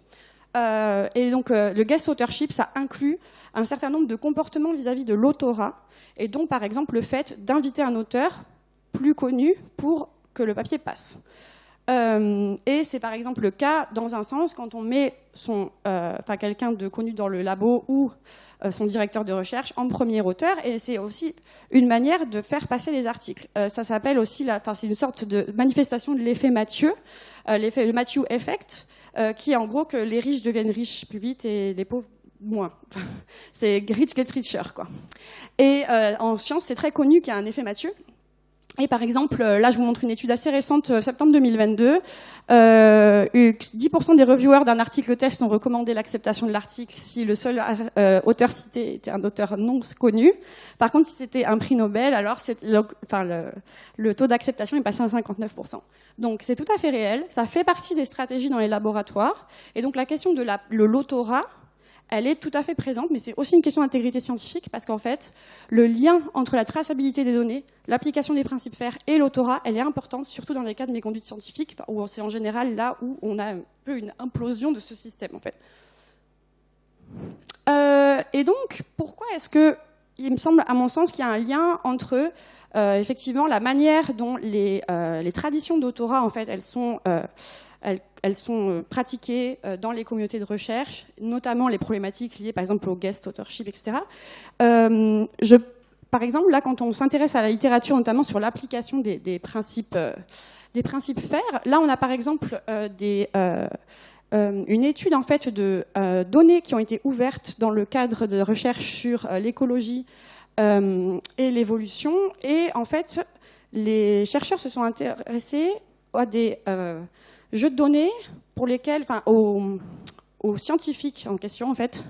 Et donc le guest authorship, ça inclut un certain nombre de comportements vis-à-vis de l'autorat, et donc par exemple le fait d'inviter un auteur plus connu pour que le papier passe. Et c'est par exemple le cas dans un sens quand on met quelqu'un de connu dans le labo ou son directeur de recherche en premier auteur, et c'est aussi une manière de faire passer les articles. Ça s'appelle aussi, c'est une sorte de manifestation de l'effet Mathieu, le Matthew Effect, qui est en gros que les riches deviennent riches plus vite et les pauvres moins. C'est rich get richer, quoi. Et en science, c'est très connu qu'il y a un effet Mathieu. Et par exemple, là, je vous montre une étude assez récente, septembre 2022. 10% des reviewers d'un article test ont recommandé l'acceptation de l'article si le seul auteur cité était un auteur non connu. Par contre, si c'était un prix Nobel, alors le taux d'acceptation est passé à 59%. Donc, c'est tout à fait réel. Ça fait partie des stratégies dans les laboratoires. Et donc, la question de l'autorat, elle est tout à fait présente, mais c'est aussi une question d'intégrité scientifique, parce qu'en fait, le lien entre la traçabilité des données, l'application des principes FAIR et l'autorat, elle est importante, surtout dans les cas de méconduite scientifique, où c'est en général là où on a un peu une implosion de ce système, en fait. Et donc, pourquoi est-ce que, il me semble, à mon sens, qu'il y a un lien entre, effectivement, la manière dont les traditions d'autorat, en fait, elles sont pratiquées dans les communautés de recherche, notamment les problématiques liées, par exemple, au guest authorship, etc. Par exemple, là, quand on s'intéresse à la littérature, notamment sur l'application des principes FAIR, là, on a par exemple une étude en fait de données qui ont été ouvertes dans le cadre de recherche sur l'écologie et l'évolution. Et en fait, les chercheurs se sont intéressés à des jeux de données pour lesquels, aux scientifiques en question en fait,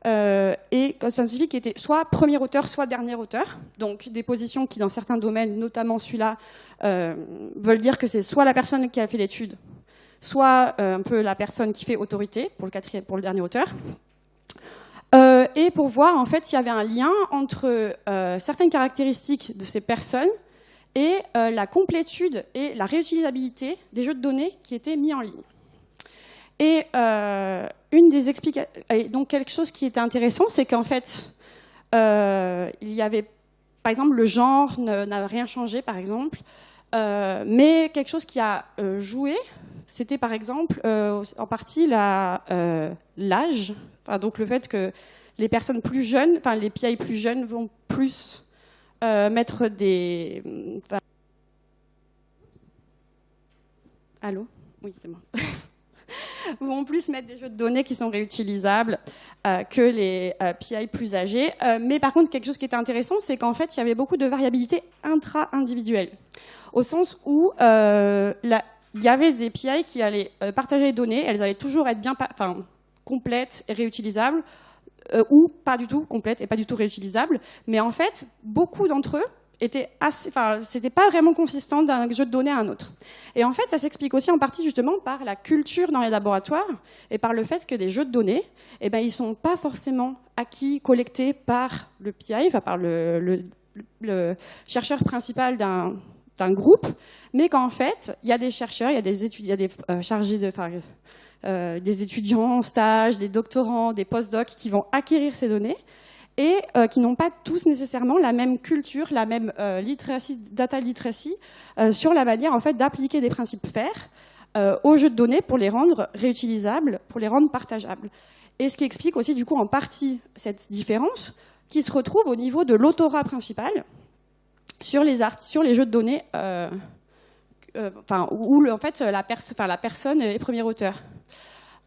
et aux scientifiques qui étaient soit premier auteur, soit dernier auteur, donc des positions qui dans certains domaines, notamment celui-là, veulent dire que c'est soit la personne qui a fait l'étude, soit un peu la personne qui fait autorité pour le dernier auteur, et pour voir en fait s'il y avait un lien entre certaines caractéristiques de ces personnes et la complétude et la réutilisabilité des jeux de données qui étaient mis en ligne. Et une des explications, donc quelque chose qui était intéressant, c'est qu'en fait, il y avait, par exemple, le genre n'a rien changé, par exemple, mais quelque chose qui a joué, c'était par exemple en partie l'âge, donc le fait que les personnes plus jeunes, les PI plus jeunes vont plus mettre des... Allô ? Oui, c'est moi. Vont plus mettre des jeux de données qui sont réutilisables que les PI plus âgés. Mais par contre, quelque chose qui était intéressant, c'est qu'en fait, il y avait beaucoup de variabilité intra-individuelle. Au sens où il y avait des PI qui allaient partager les données, elles allaient toujours être bien complètes et réutilisables, ou pas du tout complètes et pas du tout réutilisables. Mais en fait, beaucoup d'entre eux étaient c'était pas vraiment consistant d'un jeu de données à un autre. Et en fait, ça s'explique aussi en partie justement par la culture dans les laboratoires et par le fait que des jeux de données, ils sont pas forcément acquis, collectés par le PI, par le chercheur principal d'un groupe, mais qu'en fait, il y a des chercheurs, il y a des étudiants, il y a des chargés de, des étudiants en stage, des doctorants, des post-docs qui vont acquérir ces données et qui n'ont pas tous nécessairement la même culture, la même data literacy sur la manière en fait d'appliquer des principes FAIR aux jeux de données pour les rendre réutilisables, pour les rendre partageables. Et ce qui explique aussi du coup en partie cette différence qui se retrouve au niveau de l'autorat principal sur les jeux de données, où en fait la personne est premier auteur.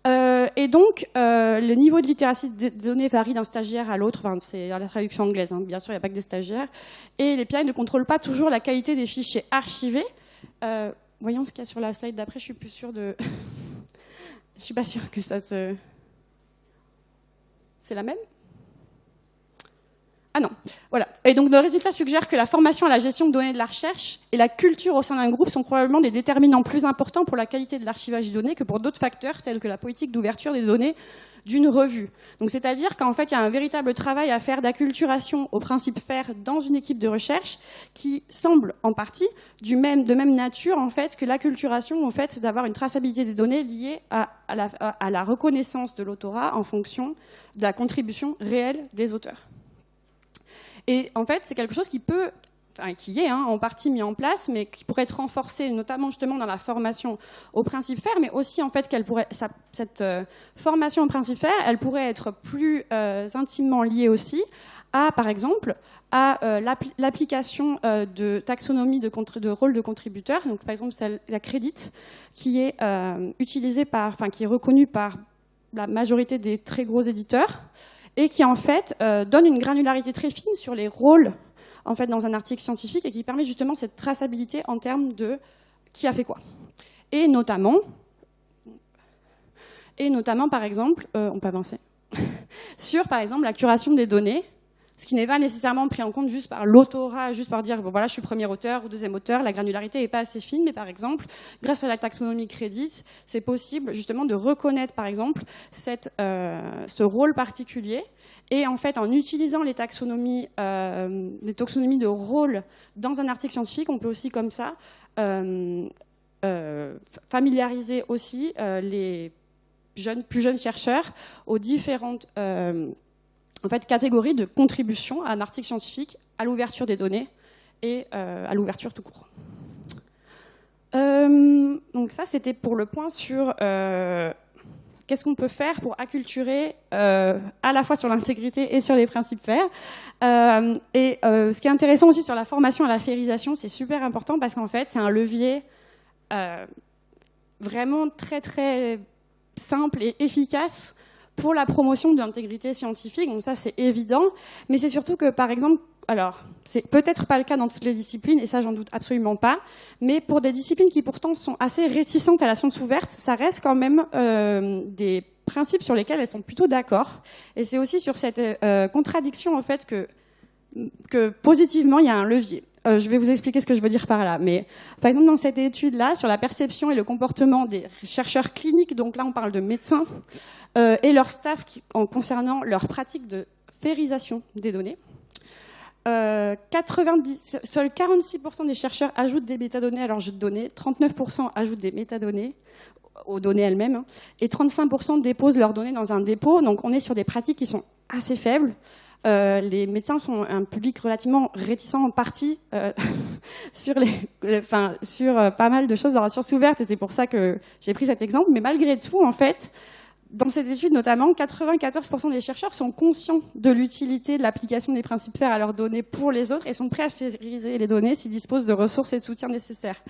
Et donc, le niveau de littératie des données varie d'un stagiaire à l'autre, c'est la traduction anglaise, hein, bien sûr, il n'y a pas que des stagiaires. Et les PI ne contrôlent pas toujours la qualité des fichiers archivés. Voyons ce qu'il y a sur la slide d'après, je suis plus sûre de... je suis pas sûre que ça se... C'est la même ? Ah non, voilà. Et donc, nos résultats suggèrent que la formation à la gestion de données de la recherche et la culture au sein d'un groupe sont probablement des déterminants plus importants pour la qualité de l'archivage des données que pour d'autres facteurs tels que la politique d'ouverture des données d'une revue. Donc, c'est-à-dire qu'en fait, il y a un véritable travail à faire d'acculturation au principe FAIR dans une équipe de recherche qui semble en partie de même nature en fait que l'acculturation en fait d'avoir une traçabilité des données liée à la reconnaissance de l'autorat en fonction de la contribution réelle des auteurs. Et en fait, c'est quelque chose qui est en partie mis en place, mais qui pourrait être renforcé, notamment justement dans la formation au principe FAIR, mais aussi en fait cette formation au principe FAIR, elle pourrait être plus intimement liée aussi à, par exemple, à l'application de taxonomie de rôle de contributeur. Donc, par exemple, la Credit, qui est utilisée qui est reconnue par la majorité des très gros éditeurs, et qui en fait donne une granularité très fine sur les rôles en fait dans un article scientifique et qui permet justement cette traçabilité en termes de qui a fait quoi. Et notamment par exemple, on peut avancer, sur par exemple la curation des données, ce qui n'est pas nécessairement pris en compte juste par l'autorat, juste par dire bon, voilà je suis premier auteur ou deuxième auteur, la granularité n'est pas assez fine, mais par exemple grâce à la taxonomie Credit, c'est possible justement de reconnaître par exemple ce rôle particulier et en fait en utilisant les taxonomies de rôle dans un article scientifique, on peut aussi comme ça familiariser aussi les plus jeunes chercheurs aux différentes catégorie de contribution à un article scientifique, à l'ouverture des données et à l'ouverture tout court. Donc ça, c'était pour le point sur qu'est-ce qu'on peut faire pour acculturer à la fois sur l'intégrité et sur les principes FAIR. Ce qui est intéressant aussi sur la formation à la fairisation, c'est super important parce qu'en fait, c'est un levier vraiment très très simple et efficace pour la promotion de l'intégrité scientifique. Donc ça, c'est évident. Mais c'est surtout que, par exemple, alors, c'est peut-être pas le cas dans toutes les disciplines, et ça, j'en doute absolument pas, mais pour des disciplines qui pourtant sont assez réticentes à la science ouverte, ça reste quand même des principes sur lesquels elles sont plutôt d'accord. Et c'est aussi sur cette contradiction, en fait, que positivement, il y a un levier. Je vais vous expliquer ce que je veux dire par là. Mais par exemple, dans cette étude-là, sur la perception et le comportement des chercheurs cliniques, donc là, on parle de médecins, et leur staff en concernant leur pratique de fairisation des données, seuls 46% des chercheurs ajoutent des métadonnées à leurs jeux de données, 39% ajoutent des métadonnées aux données elles-mêmes, hein, et 35% déposent leurs données dans un dépôt. Donc on est sur des pratiques qui sont assez faibles. Les médecins sont un public relativement réticent en partie sur pas mal de choses dans la science ouverte, et c'est pour ça que j'ai pris cet exemple. Mais malgré tout, en fait, dans cette étude notamment, 94% des chercheurs sont conscients de l'utilité de l'application des principes FAIR à leurs données pour les autres et sont prêts à fairiser les données s'ils disposent de ressources et de soutien nécessaires.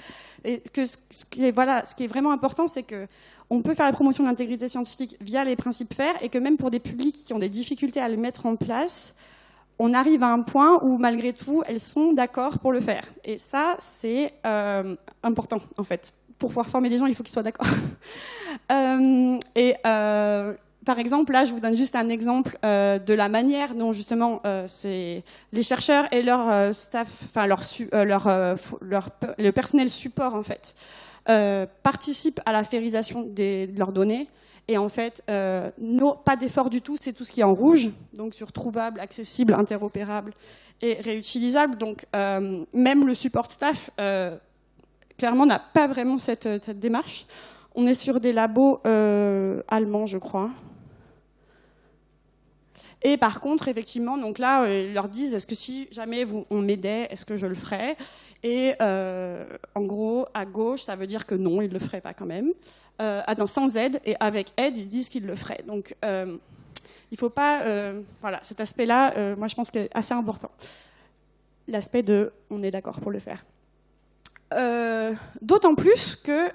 Et que ce qui est vraiment important, c'est que on peut faire la promotion de l'intégrité scientifique via les principes FAIR et que même pour des publics qui ont des difficultés à le mettre en place, on arrive à un point où, malgré tout, elles sont d'accord pour le faire. Et ça, c'est important, en fait. Pour pouvoir former les gens, il faut qu'ils soient d'accord. Par exemple, là, je vous donne juste un exemple de la manière dont, justement, les chercheurs et leur staff, enfin, le personnel support, en fait, participent à la fairisation de leurs données Et en fait, pas d'effort du tout, c'est tout ce qui est en rouge, donc sur trouvable, accessible, interopérable et réutilisable. Donc même le support staff, clairement, n'a pas vraiment cette démarche. On est sur des labos allemands, je crois. Et par contre, effectivement, donc là, ils leur disent, est-ce que si jamais on m'aidait, est-ce que je le ferais? Et en gros, à gauche, ça veut dire que non, ils ne le feraient pas quand même. Sans aide, et avec aide, ils disent qu'ils le feraient. Donc, il ne faut pas... voilà, cet aspect-là, moi, je pense qu'il est assez important. L'aspect de « on est d'accord pour le faire ». D'autant plus que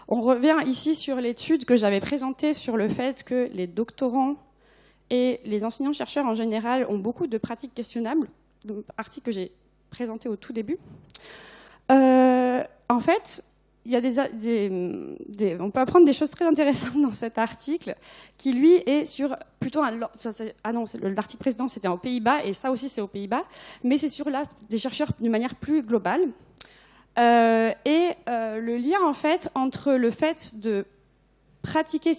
on revient ici sur l'étude que j'avais présentée sur le fait que les doctorants et les enseignants-chercheurs en général ont beaucoup de pratiques questionnables, article que j'ai présenté au tout début. En fait, il y a on peut apprendre des choses très intéressantes dans cet article, qui lui est sur plutôt l'article précédent c'était aux Pays-Bas, et ça aussi c'est aux Pays-Bas, mais c'est sur des chercheurs d'une manière plus globale. Le lien en fait entre le fait de pratiquer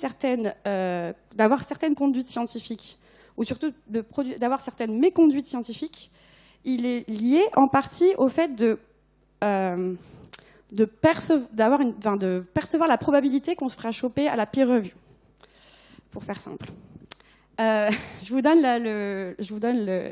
d'avoir certaines conduites scientifiques, ou surtout d'avoir certaines méconduites scientifiques, il est lié en partie au fait de percevoir la probabilité qu'on se fera choper à la peer review, pour faire simple. Je vous donne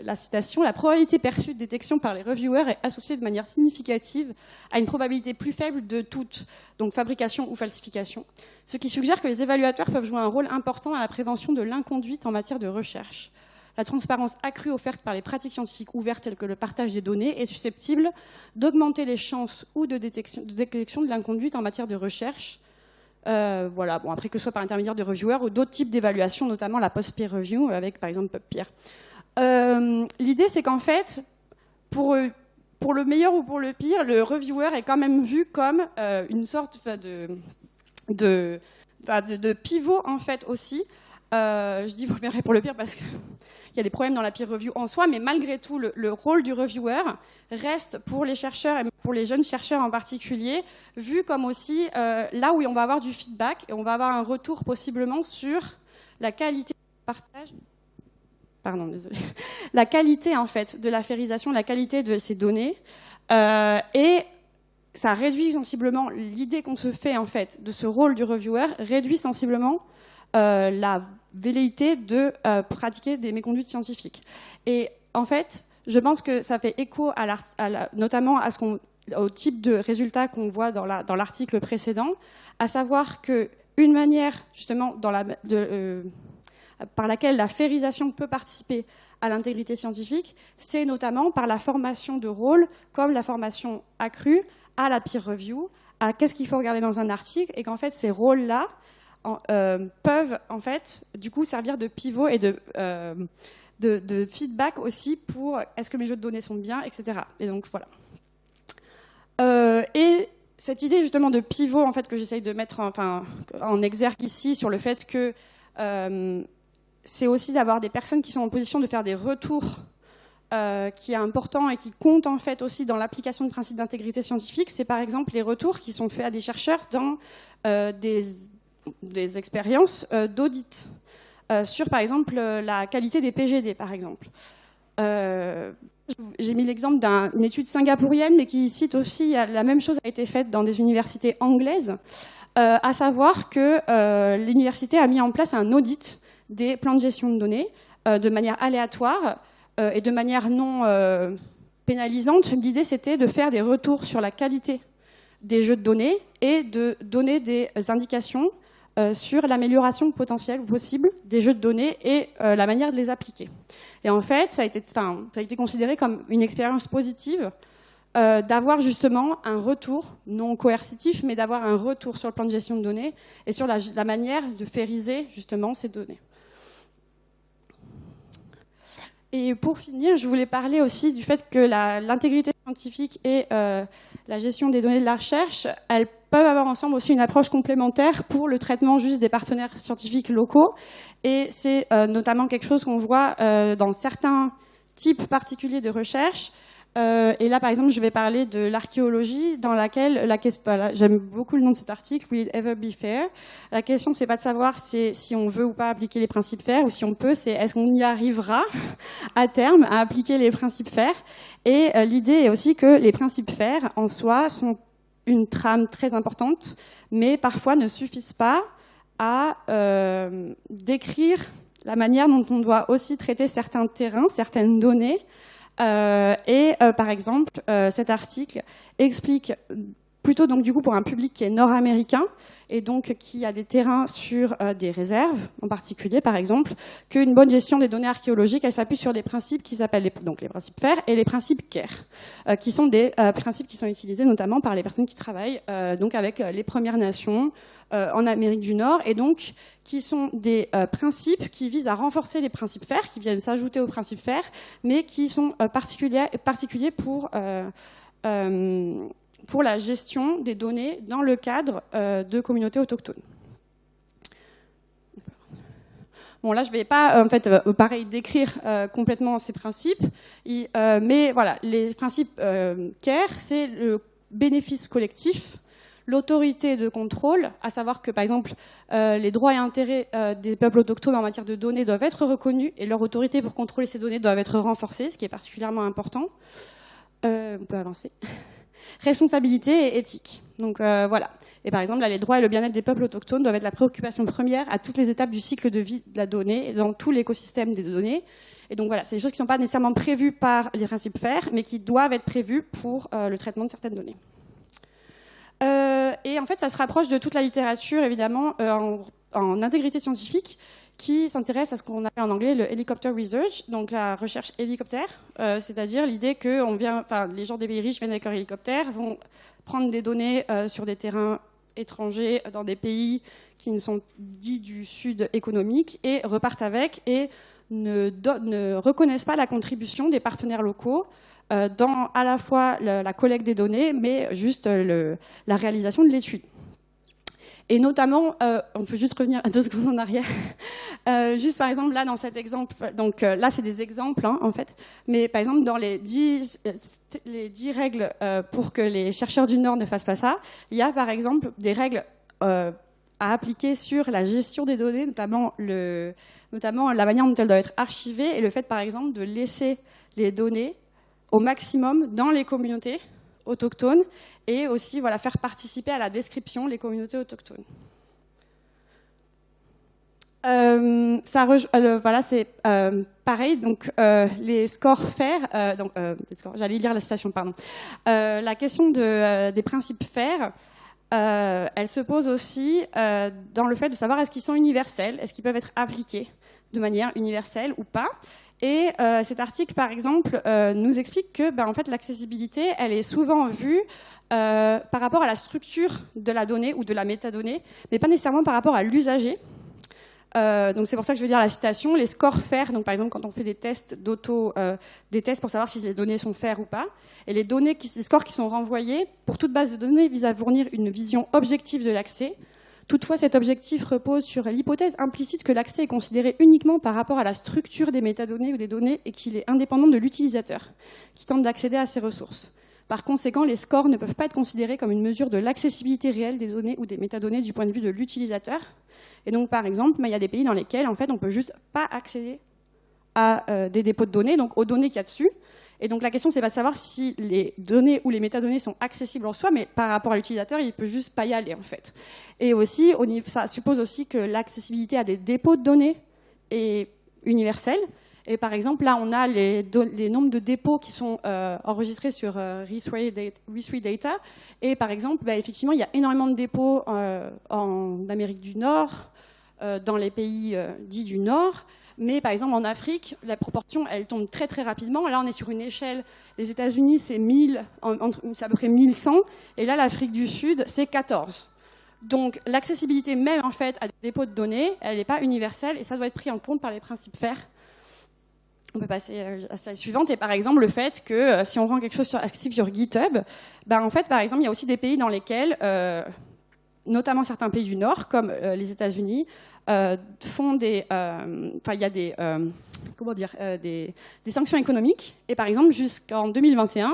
la citation. La probabilité perçue de détection par les reviewers est associée de manière significative à une probabilité plus faible de toute, donc fabrication ou falsification, ce qui suggère que les évaluateurs peuvent jouer un rôle important à la prévention de l'inconduite en matière de recherche. La transparence accrue offerte par les pratiques scientifiques ouvertes telles que le partage des données est susceptible d'augmenter les chances ou de détection de l'inconduite en matière de recherche. Voilà, bon, après que ce soit par intermédiaire de reviewers ou d'autres types d'évaluations, notamment la post-peer review avec par exemple PubPeer. L'idée c'est qu'en fait, pour le meilleur ou pour le pire, le reviewer est quand même vu comme une sorte de pivot en fait aussi. Je dis pour le meilleur et pour le pire parce qu'il y a des problèmes dans la peer review en soi, mais malgré tout, le rôle du reviewer reste pour les chercheurs et pour les jeunes chercheurs en particulier, vu comme aussi là où on va avoir du feedback et on va avoir un retour possiblement sur la qualité du partage. Pardon, désolé. La qualité en fait de l'affairisation, la qualité de ces données, et ça réduit sensiblement l'idée qu'on se fait en fait de ce rôle du reviewer, réduit sensiblement la velléité de pratiquer des méconduites scientifiques. Et en fait, je pense que ça fait écho notamment au type de résultats qu'on voit dans l'article précédent, à savoir qu'une manière justement par laquelle la férisation peut participer à l'intégrité scientifique, c'est notamment par la formation de rôles comme la formation accrue à la peer review, à qu'est-ce qu'il faut regarder dans un article, et qu'en fait ces rôles-là peuvent en fait du coup servir de pivot et de feedback aussi pour est-ce que mes jeux de données sont bien, etc. Et donc voilà. Et cette idée justement de pivot en fait que j'essaye de mettre en exergue ici sur le fait que c'est aussi d'avoir des personnes qui sont en position de faire des retours qui est important et qui compte en fait aussi dans l'application du principe d'intégrité scientifique, c'est par exemple les retours qui sont faits à des chercheurs dans des expériences d'audit sur par exemple la qualité des PGD par exemple. J'ai mis l'exemple d'une étude singapourienne mais qui cite aussi la même chose a été faite dans des universités anglaises, à savoir que l'université a mis en place un audit des plans de gestion de données de manière aléatoire et de manière non pénalisante. L'idée, c'était de faire des retours sur la qualité des jeux de données et de donner des indications sur l'amélioration potentielle ou possible des jeux de données et la manière de les appliquer. Et en fait, ça a été considéré comme une expérience positive d'avoir justement un retour, non coercitif, mais d'avoir un retour sur le plan de gestion de données et sur la manière de fériser justement ces données. Et pour finir, je voulais parler aussi du fait que l'intégrité scientifique et la gestion des données de la recherche, elles peuvent avoir ensemble aussi une approche complémentaire pour le traitement juste des partenaires scientifiques locaux. Et c'est notamment quelque chose qu'on voit dans certains types particuliers de recherche, Et là, par exemple, je vais parler de l'archéologie, dans laquelle j'aime beaucoup le nom de cet article, Will it ever be fair? La question, c'est pas de savoir si on veut ou pas appliquer les principes FAIR, ou si on peut, c'est est-ce qu'on y arrivera à terme à appliquer les principes FAIR? Et l'idée est aussi que les principes FAIR, en soi, sont une trame très importante, mais parfois ne suffisent pas à décrire la manière dont on doit aussi traiter certains terrains, certaines données. Par exemple, cet article explique plutôt donc du coup pour un public qui est nord-américain et donc qui a des terrains sur des réserves en particulier, par exemple, qu'une bonne gestion des données archéologiques, elle s'appuie sur des principes qui s'appellent les principes FAIR et les principes CARE, qui sont des principes qui sont utilisés notamment par les personnes qui travaillent donc avec les Premières Nations en Amérique du Nord, et donc qui sont des principes qui visent à renforcer les principes FAIR, qui viennent s'ajouter aux principes FAIR, mais qui sont particuliers pour la gestion des données dans le cadre de communautés autochtones. Bon, là, je ne vais pas, pareil, décrire complètement ces principes, mais voilà, les principes CARE, c'est le bénéfice collectif, l'autorité de contrôle, à savoir que, par exemple, les droits et intérêts des peuples autochtones en matière de données doivent être reconnus et leur autorité pour contrôler ces données doivent être renforcées, ce qui est particulièrement important. On peut avancer. Responsabilité et éthique. Donc voilà. Et par exemple, là, les droits et le bien-être des peuples autochtones doivent être la préoccupation première à toutes les étapes du cycle de vie de la donnée, dans tout l'écosystème des données. Et donc voilà, c'est des choses qui ne sont pas nécessairement prévues par les principes FAIR, mais qui doivent être prévues pour le traitement de certaines données. Et en fait, ça se rapproche de toute la littérature, évidemment, en intégrité scientifique, qui s'intéresse à ce qu'on appelle en anglais le helicopter research, donc la recherche hélicoptère, c'est-à-dire l'idée que les gens des pays riches viennent avec leur hélicoptère, vont prendre des données sur des terrains étrangers dans des pays qui ne sont dits du sud économique et repartent avec et ne reconnaissent pas la contribution des partenaires locaux dans à la fois la collecte des données, mais juste la réalisation de l'étude. Et notamment, on peut juste revenir à 2 secondes en arrière, juste par exemple là dans cet exemple, donc là c'est des exemples en fait, mais par exemple dans les 10 règles pour que les chercheurs du Nord ne fassent pas ça, il y a par exemple des règles à appliquer sur la gestion des données, notamment la manière dont elles doivent être archivées et le fait par exemple de laisser les données au maximum dans les communautés autochtones et aussi faire participer à la description les communautés autochtones. C'est pareil, donc les scores FAIR, j'allais lire la citation, pardon. La question des principes FAIR, elle se pose aussi dans le fait de savoir est-ce qu'ils sont universels, est-ce qu'ils peuvent être appliqués de manière universelle ou pas. Et cet article, par exemple, nous explique que en fait, l'accessibilité, elle est souvent vue par rapport à la structure de la donnée ou de la métadonnée, mais pas nécessairement par rapport à l'usager. Donc c'est pour ça que je veux dire la citation, les scores FAIR, donc par exemple quand on fait des tests des tests pour savoir si les données sont FAIR ou pas, et les scores qui sont renvoyés pour toute base de données visent à fournir une vision objective de l'accès. Toutefois, cet objectif repose sur l'hypothèse implicite que l'accès est considéré uniquement par rapport à la structure des métadonnées ou des données et qu'il est indépendant de l'utilisateur qui tente d'accéder à ces ressources. Par conséquent, les scores ne peuvent pas être considérés comme une mesure de l'accessibilité réelle des données ou des métadonnées du point de vue de l'utilisateur. Et donc, par exemple, il y a des pays dans lesquels en fait, on ne peut juste pas accéder à des dépôts de données, donc aux données qu'il y a dessus. Et donc la question, c'est pas de savoir si les données ou les métadonnées sont accessibles en soi, mais par rapport à l'utilisateur, il peut juste pas y aller en fait. Et aussi, ça suppose aussi que l'accessibilité à des dépôts de données est universelle. Et par exemple, là, on a les nombres de dépôts qui sont enregistrés sur Re3 Data. Et par exemple, effectivement, il y a énormément de dépôts en Amérique du Nord, dans les pays dits du Nord. Mais par exemple, en Afrique, la proportion, elle tombe très très rapidement. Là, on est sur une échelle, les États-Unis, c'est à peu près 1100. Et là, l'Afrique du Sud, c'est 14. Donc, l'accessibilité même, en fait, à des dépôts de données, elle n'est pas universelle. Et ça doit être pris en compte par les principes FAIR. On peut passer à la slide suivante. Et par exemple, le fait que si on rend quelque chose accessible sur GitHub, en fait, par exemple, il y a aussi des pays dans lesquels notamment certains pays du Nord, comme les États-Unis, font des, il y a des, des sanctions économiques. Et par exemple, jusqu'en 2021,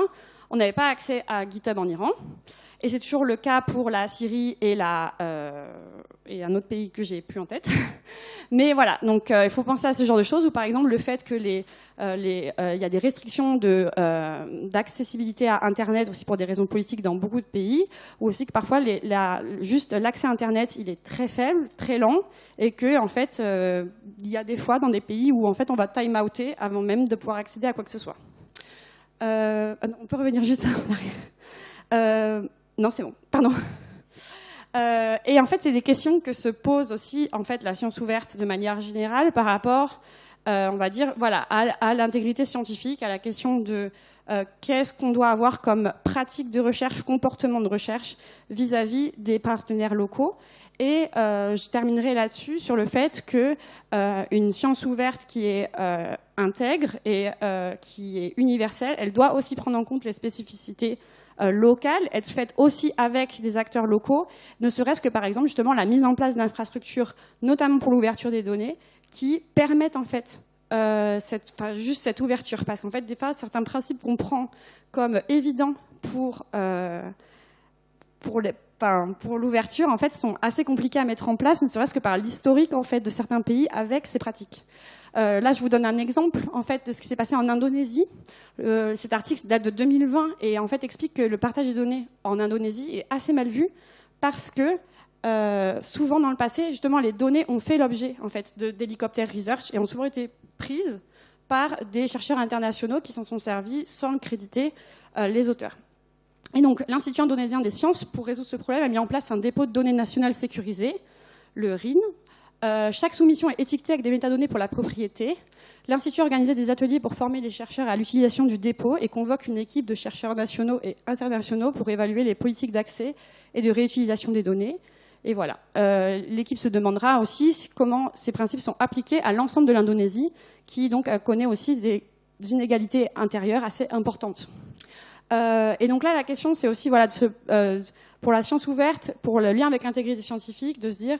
on n'avait pas accès à GitHub en Iran. Et c'est toujours le cas pour la Syrie et un autre pays que j'ai plus en tête. Mais voilà, donc il faut penser à ce genre de choses, ou par exemple le fait que il y a des restrictions d'accessibilité à Internet aussi pour des raisons politiques dans beaucoup de pays, ou aussi que parfois juste l'accès à Internet il est très faible, très lent, et que en fait il y a des fois dans des pays où en fait on va time-outer avant même de pouvoir accéder à quoi que ce soit. On peut revenir juste en arrière. Non, c'est bon, pardon. Et en fait, c'est des questions que se pose aussi en fait la science ouverte de manière générale par rapport, on va dire, voilà, à l'intégrité scientifique, à la question de qu'est-ce qu'on doit avoir comme pratique de recherche, comportement de recherche vis-à-vis des partenaires locaux. Et je terminerai là-dessus sur le fait que une science ouverte qui est intègre et qui est universelle, elle doit aussi prendre en compte les spécificités locales, être faite aussi avec des acteurs locaux, ne serait-ce que par exemple justement la mise en place d'infrastructures, notamment pour l'ouverture des données, qui permettent en fait juste cette ouverture. Parce qu'en fait, des fois, certains principes qu'on prend comme évidents pour l'ouverture, en fait, sont assez compliqués à mettre en place, ne serait-ce que par l'historique en fait de certains pays avec ces pratiques. Là, je vous donne un exemple en fait de ce qui s'est passé en Indonésie. Cet article date de 2020 et en fait explique que le partage des données en Indonésie est assez mal vu parce que souvent dans le passé, justement, les données ont fait l'objet en fait d'hélicoptères research et ont souvent été prises par des chercheurs internationaux qui s'en sont servis sans créditer les auteurs. Et donc, l'Institut indonésien des sciences, pour résoudre ce problème, a mis en place un dépôt de données nationales sécurisé, le RIN. Chaque soumission est étiquetée avec des métadonnées pour la propriété. L'Institut a organisé des ateliers pour former les chercheurs à l'utilisation du dépôt et convoque une équipe de chercheurs nationaux et internationaux pour évaluer les politiques d'accès et de réutilisation des données. Et voilà. L'équipe se demandera aussi comment ces principes sont appliqués à l'ensemble de l'Indonésie, qui donc connaît aussi des inégalités intérieures assez importantes. Et donc là, la question, c'est aussi voilà, pour la science ouverte, pour le lien avec l'intégrité scientifique, de se dire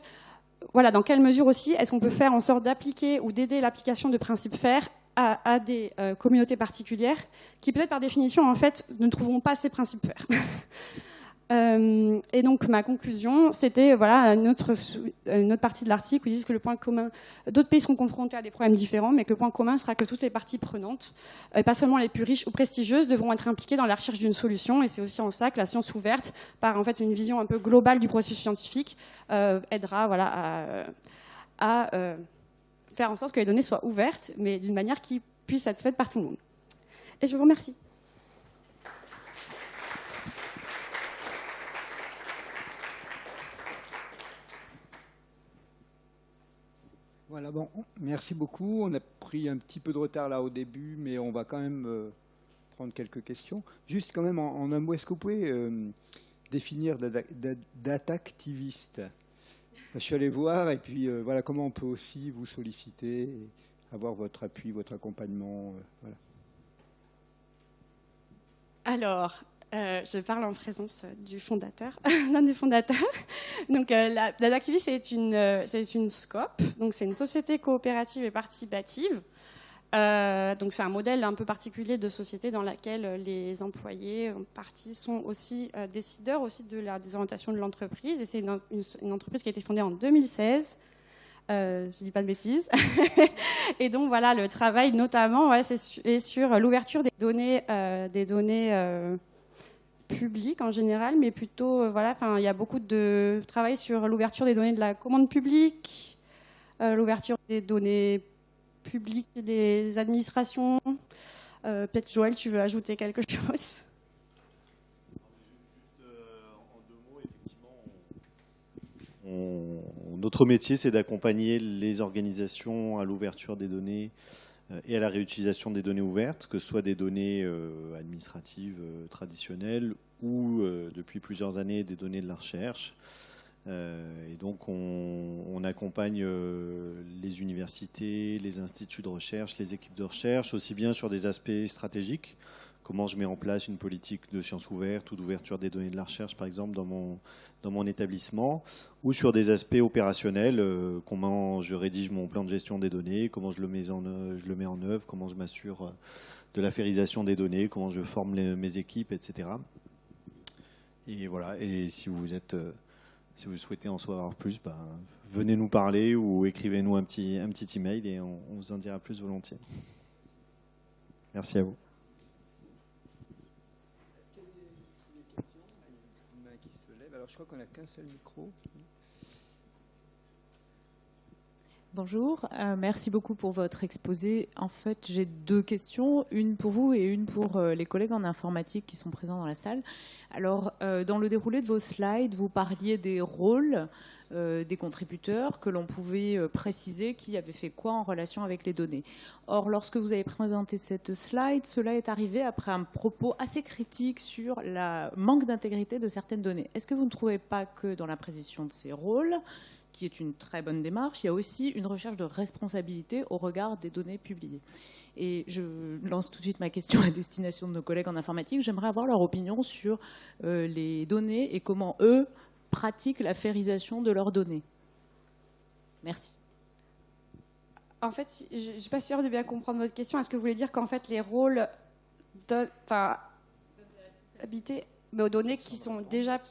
voilà, dans quelle mesure aussi est-ce qu'on peut faire en sorte d'appliquer ou d'aider l'application de principes FAIR à des communautés particulières qui peut-être par définition en fait ne trouveront pas ces principes FAIR. Et donc ma conclusion, c'était voilà une autre partie de l'article où ils disent que le point commun, d'autres pays seront confrontés à des problèmes différents, mais que le point commun sera que toutes les parties prenantes, et pas seulement les plus riches ou prestigieuses, devront être impliquées dans la recherche d'une solution. Et c'est aussi en ça que la science ouverte, par en fait une vision un peu globale du processus scientifique, aidera voilà à faire en sorte que les données soient ouvertes, mais d'une manière qui puisse être faite par tout le monde. Et je vous remercie. Voilà, bon, merci beaucoup. On a pris un petit peu de retard là au début, mais on va quand même prendre quelques questions. Juste quand même en un mot, est-ce que vous pouvez définir data activiste? Je suis allé voir et puis voilà comment on peut aussi vous solliciter, et avoir votre appui, votre accompagnement. Voilà. Alors, je parle en présence du fondateur, d'un des fondateurs. Donc, la Dactiviste, c'est une SCOP, donc c'est une société coopérative et participative. Donc, c'est un modèle un peu particulier de société dans laquelle les employés en partie sont aussi décideurs aussi de la désorientation de l'entreprise. Et c'est une entreprise qui a été fondée en 2016. Je dis pas de bêtises. Et donc voilà, le travail notamment est sur l'ouverture des données publiques en général, mais plutôt voilà, il y a beaucoup de travail sur l'ouverture des données de la commande publique, l'ouverture des données publiques des administrations. Peut-être Joël, tu veux ajouter quelque chose? Notre métier, c'est d'accompagner les organisations à l'ouverture des données et à la réutilisation des données ouvertes, que ce soit des données administratives traditionnelles ou, depuis plusieurs années, des données de la recherche. Et donc, on accompagne les universités, les instituts de recherche, les équipes de recherche, aussi bien sur des aspects stratégiques, comment je mets en place une politique de sciences ouvertes ou d'ouverture des données de la recherche, par exemple, dans mon établissement, ou sur des aspects opérationnels, comment je rédige mon plan de gestion des données, comment je le mets en œuvre, comment je m'assure de l'affairisation des données, comment je forme mes équipes, etc. Et voilà, et si vous souhaitez en savoir plus, venez nous parler ou écrivez-nous un petit email et on vous en dira plus volontiers. Merci à vous. Alors, je crois qu'on n'a qu'un seul micro. Bonjour, merci beaucoup pour votre exposé. En fait, j'ai 2 questions, une pour vous et une pour les collègues en informatique qui sont présents dans la salle. Alors, dans le déroulé de vos slides, vous parliez des rôles des contributeurs, que l'on pouvait préciser qui avait fait quoi en relation avec les données. Or, lorsque vous avez présenté cette slide, cela est arrivé après un propos assez critique sur le manque d'intégrité de certaines données. Est-ce que vous ne trouvez pas que dans la précision de ces rôles, qui est une très bonne démarche, il y a aussi une recherche de responsabilité au regard des données publiées? Et je lance tout de suite ma question à destination de nos collègues en informatique. J'aimerais avoir leur opinion sur les données et comment eux pratiquent l'affairisation de leurs données. Merci. En fait, je ne suis pas sûre de bien comprendre votre question. Est-ce que vous voulez dire qu'en fait les rôles habités mais aux données qui sont déjà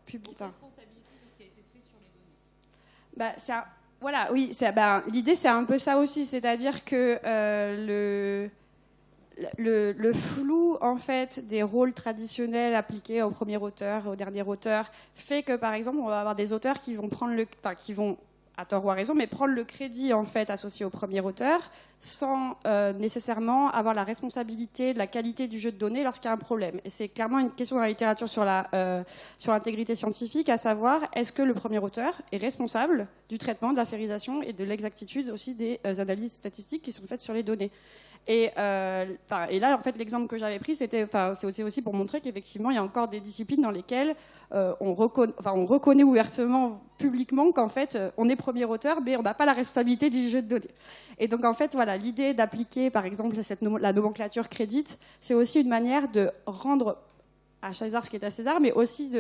publiées? Voilà, oui, l'idée c'est un peu ça aussi, c'est-à-dire que le flou en fait des rôles traditionnels appliqués au premier auteur, au dernier auteur, fait que par exemple on va avoir des auteurs qui vont qui vont à tort ou à raison, mais prendre le crédit en fait associé au premier auteur sans nécessairement avoir la responsabilité de la qualité du jeu de données lorsqu'il y a un problème. Et c'est clairement une question dans la littérature sur l'intégrité scientifique, à savoir est-ce que le premier auteur est responsable du traitement, de l'affairisation et de l'exactitude aussi des analyses statistiques qui sont faites sur les données. Et là, en fait, l'exemple que j'avais pris, c'est aussi pour montrer qu'effectivement, il y a encore des disciplines dans lesquelles on reconnaît ouvertement, publiquement, qu'en fait, on est premier auteur, mais on n'a pas la responsabilité du jeu de données. Et donc, en fait, voilà, l'idée d'appliquer, par exemple, la nomenclature crédit, c'est aussi une manière de rendre à César ce qui est à César, mais aussi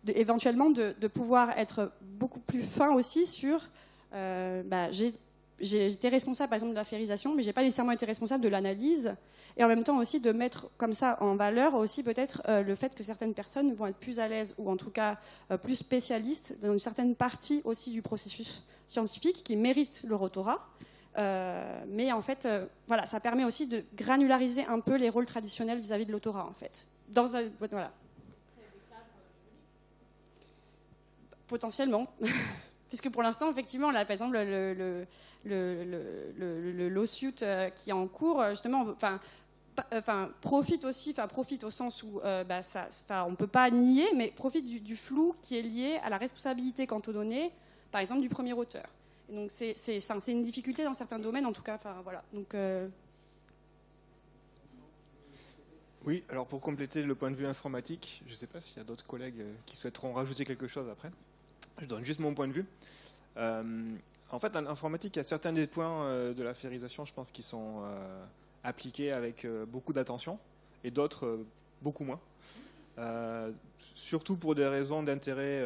éventuellement de pouvoir être beaucoup plus fin aussi sur j'ai été responsable, par exemple, de l'affairisation, mais je n'ai pas nécessairement été responsable de l'analyse. Et en même temps aussi de mettre comme ça en valeur aussi peut-être le fait que certaines personnes vont être plus à l'aise ou en tout cas plus spécialistes dans une certaine partie aussi du processus scientifique qui mérite le autorat. Mais en fait, voilà, ça permet aussi de granulariser un peu les rôles traditionnels vis-à-vis de l'autorat, en fait. Voilà. Potentiellement. Puisque pour l'instant, effectivement, là, par exemple, le lawsuit qui est en cours, justement, profite au sens où on ne peut pas nier, mais profite du flou qui est lié à la responsabilité quant aux données, par exemple, du premier auteur. Et donc, c'est une difficulté dans certains domaines, en tout cas. Voilà. Donc, Oui, alors pour compléter le point de vue informatique, je ne sais pas s'il y a d'autres collègues qui souhaiteront rajouter quelque chose après. Je donne juste mon point de vue. En fait, en informatique, il y a certains des points de l'affairisation, je pense, qui sont appliqués avec beaucoup d'attention, et d'autres beaucoup moins. Surtout pour des raisons d'intérêt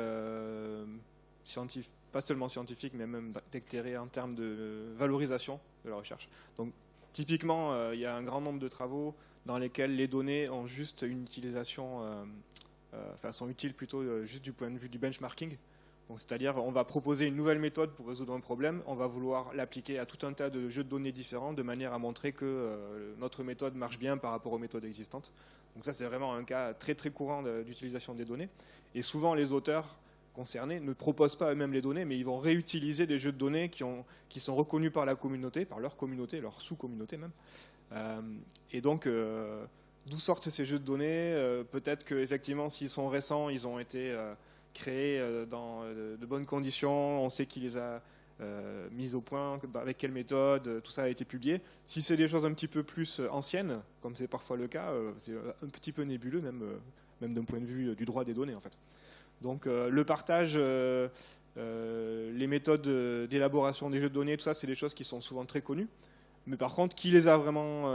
scientifique, pas seulement scientifique, mais même d'intérêt en termes de valorisation de la recherche. Donc, typiquement, il y a un grand nombre de travaux dans lesquels les données ont juste une utilisation, sont utiles plutôt juste du point de vue du benchmarking. C'est-à-dire, on va proposer une nouvelle méthode pour résoudre un problème, on va vouloir l'appliquer à tout un tas de jeux de données différents de manière à montrer que notre méthode marche bien par rapport aux méthodes existantes. Donc ça, c'est vraiment un cas très très courant d'utilisation des données. Et souvent, les auteurs concernés ne proposent pas eux-mêmes les données, mais ils vont réutiliser des jeux de données qui sont reconnus par la communauté, par leur communauté, leur sous-communauté même. Et donc, d'où sortent ces jeux de données? Peut-être qu'effectivement, s'ils sont récents, ils ont été créés dans de bonnes conditions, on sait qui les a mis au point, avec quelle méthode, tout ça a été publié. Si c'est des choses un petit peu plus anciennes, comme c'est parfois le cas, c'est un petit peu nébuleux, même d'un point de vue du droit des données en fait. Donc le partage, les méthodes d'élaboration des jeux de données, tout ça, c'est des choses qui sont souvent très connues. Mais par contre, qui les a vraiment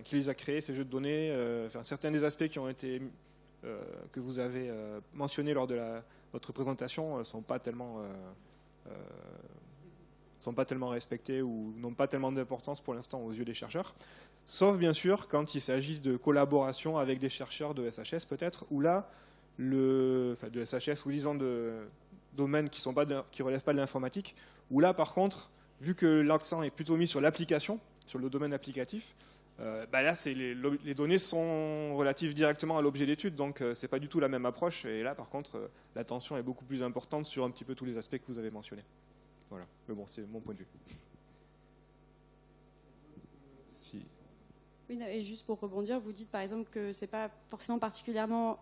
qui les a créés, ces jeux de données, certains des aspects qui ont été que vous avez mentionnés lors de votre présentation sont pas tellement respectés ou n'ont pas tellement d'importance pour l'instant aux yeux des chercheurs. Sauf bien sûr quand il s'agit de collaboration avec des chercheurs de SHS peut-être, où là, de SHS ou disons de domaines qui ne relèvent pas de l'informatique, où là par contre, vu que l'accent est plutôt mis sur l'application, sur le domaine applicatif, là les données sont relatives directement à l'objet d'étude, donc c'est pas du tout la même approche, et là par contre l'attention est beaucoup plus importante sur un petit peu tous les aspects que vous avez mentionnés. Voilà, mais bon, c'est mon point de vue. Si. Oui, et juste pour rebondir, vous dites par exemple que c'est pas forcément particulièrement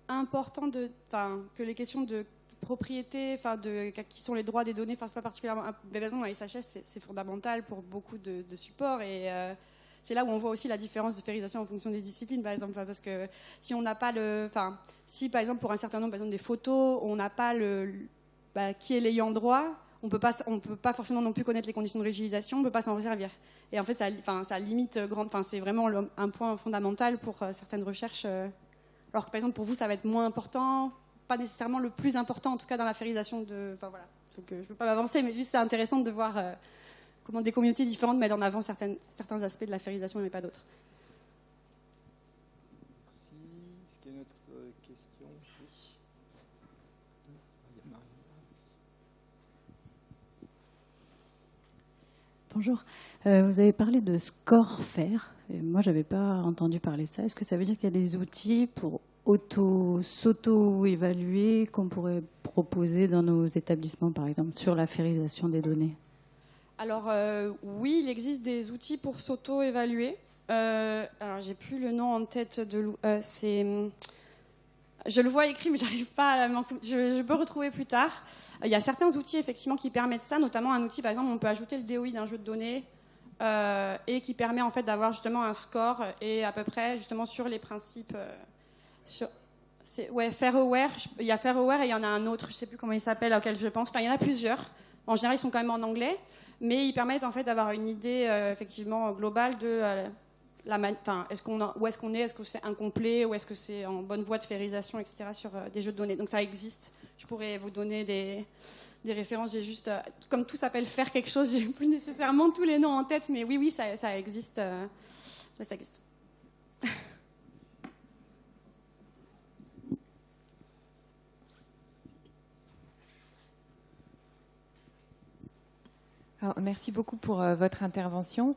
important que les questions de propriété, qui sont les droits des données, c'est pas particulièrement. Mais par exemple, dans les SHS, c'est fondamental pour beaucoup de supports, et c'est là où on voit aussi la différence de férisation en fonction des disciplines, par exemple, parce que si on n'a pas si par exemple pour un certain nombre, par exemple des photos, on n'a pas qui est l'ayant droit, on peut pas forcément non plus connaître les conditions de réutilisation, on peut pas s'en resservir. Et en fait, ça limite c'est vraiment un point fondamental pour certaines recherches. Alors que par exemple pour vous, ça va être moins important. Pas nécessairement le plus important, en tout cas dans la férisation de. Donc, je ne veux pas m'avancer, mais juste c'est intéressant de voir comment des communautés différentes mettent en avant certains aspects de la férisation, mais pas d'autres. Merci. Est-ce qu'il y a une autre question? Bonjour. Vous avez parlé de score FAIR. Et moi, je n'avais pas entendu parler de ça. Est-ce que ça veut dire qu'il y a des outils pour s'auto-évaluer qu'on pourrait proposer dans nos établissements, par exemple, sur la férisation des données? Alors, oui, il existe des outils pour s'auto-évaluer. Alors, j'ai plus le nom en tête je le vois écrit, mais j'arrive pas à m'en souvenir. Je peux retrouver plus tard. Il y a certains outils, effectivement, qui permettent ça, notamment un outil, par exemple, on peut ajouter le DOI d'un jeu de données et qui permet, en fait, d'avoir justement un score et à peu près, justement, sur les principes... FairAware. Il y a FairAware et il y en a un autre, je ne sais plus comment il s'appelle, auquel je pense. Enfin, il y en a plusieurs. En général, ils sont quand même en anglais, mais ils permettent en fait d'avoir une idée effectivement globale de où est-ce qu'on est, est-ce que c'est incomplet, ou est-ce que c'est en bonne voie de férisation, etc. sur des jeux de données. Donc ça existe. Je pourrais vous donner des références. J'ai juste, comme tout s'appelle faire quelque chose, j'ai plus nécessairement tous les noms en tête, mais oui, ça existe. Ça existe. Alors, merci beaucoup pour votre intervention.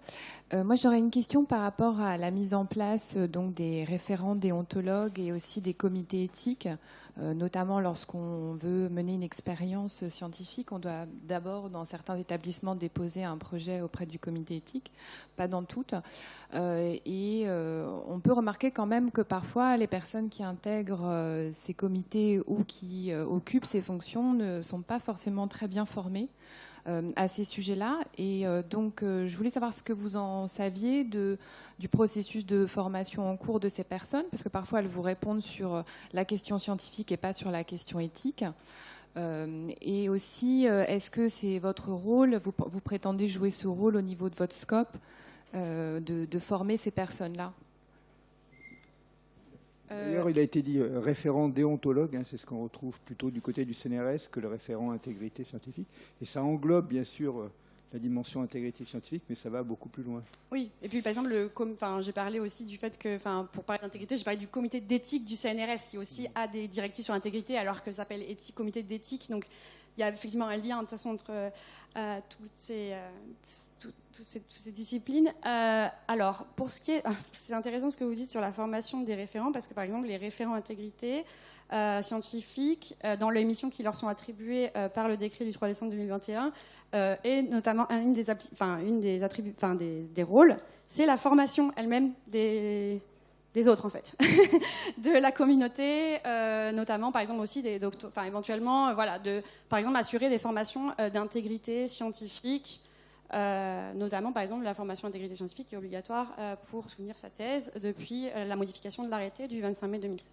Moi, j'aurais une question par rapport à la mise en place donc des référents déontologues et aussi des comités éthiques, notamment lorsqu'on veut mener une expérience scientifique. On doit d'abord, dans certains établissements, déposer un projet auprès du comité éthique, pas dans toutes. Et on peut remarquer quand même que parfois, les personnes qui intègrent ces comités ou qui occupent ces fonctions ne sont pas forcément très bien formées à ces sujets-là. Et donc, je voulais savoir ce que vous en saviez du processus de formation en cours de ces personnes, parce que parfois, elles vous répondent sur la question scientifique et pas sur la question éthique. Et aussi, est-ce que c'est votre rôle, vous prétendez jouer ce rôle au niveau de votre scope, de former ces personnes-là? D'ailleurs, il a été dit référent déontologue, c'est ce qu'on retrouve plutôt du côté du CNRS que le référent intégrité scientifique. Et ça englobe bien sûr la dimension intégrité scientifique, mais ça va beaucoup plus loin. Oui, et puis par exemple, j'ai parlé aussi du fait que, pour parler d'intégrité, j'ai parlé du comité d'éthique du CNRS qui aussi a des directives sur l'intégrité, alors que ça s'appelle comité d'éthique. Donc il y a effectivement un lien de toute façon entre toutes ces disciplines. Alors, pour ce qui est... C'est intéressant ce que vous dites sur la formation des référents, parce que par exemple, les référents intégrité scientifiques, dans les missions qui leur sont attribuées par le décret du 3 décembre 2021, et notamment des rôles, c'est la formation elle-même des autres, en fait, de la communauté, notamment, par exemple, aussi éventuellement, par exemple, assurer des formations d'intégrité scientifique, notamment, par exemple, la formation d'intégrité scientifique qui est obligatoire pour soutenir sa thèse depuis la modification de l'arrêté du 25 mai 2016.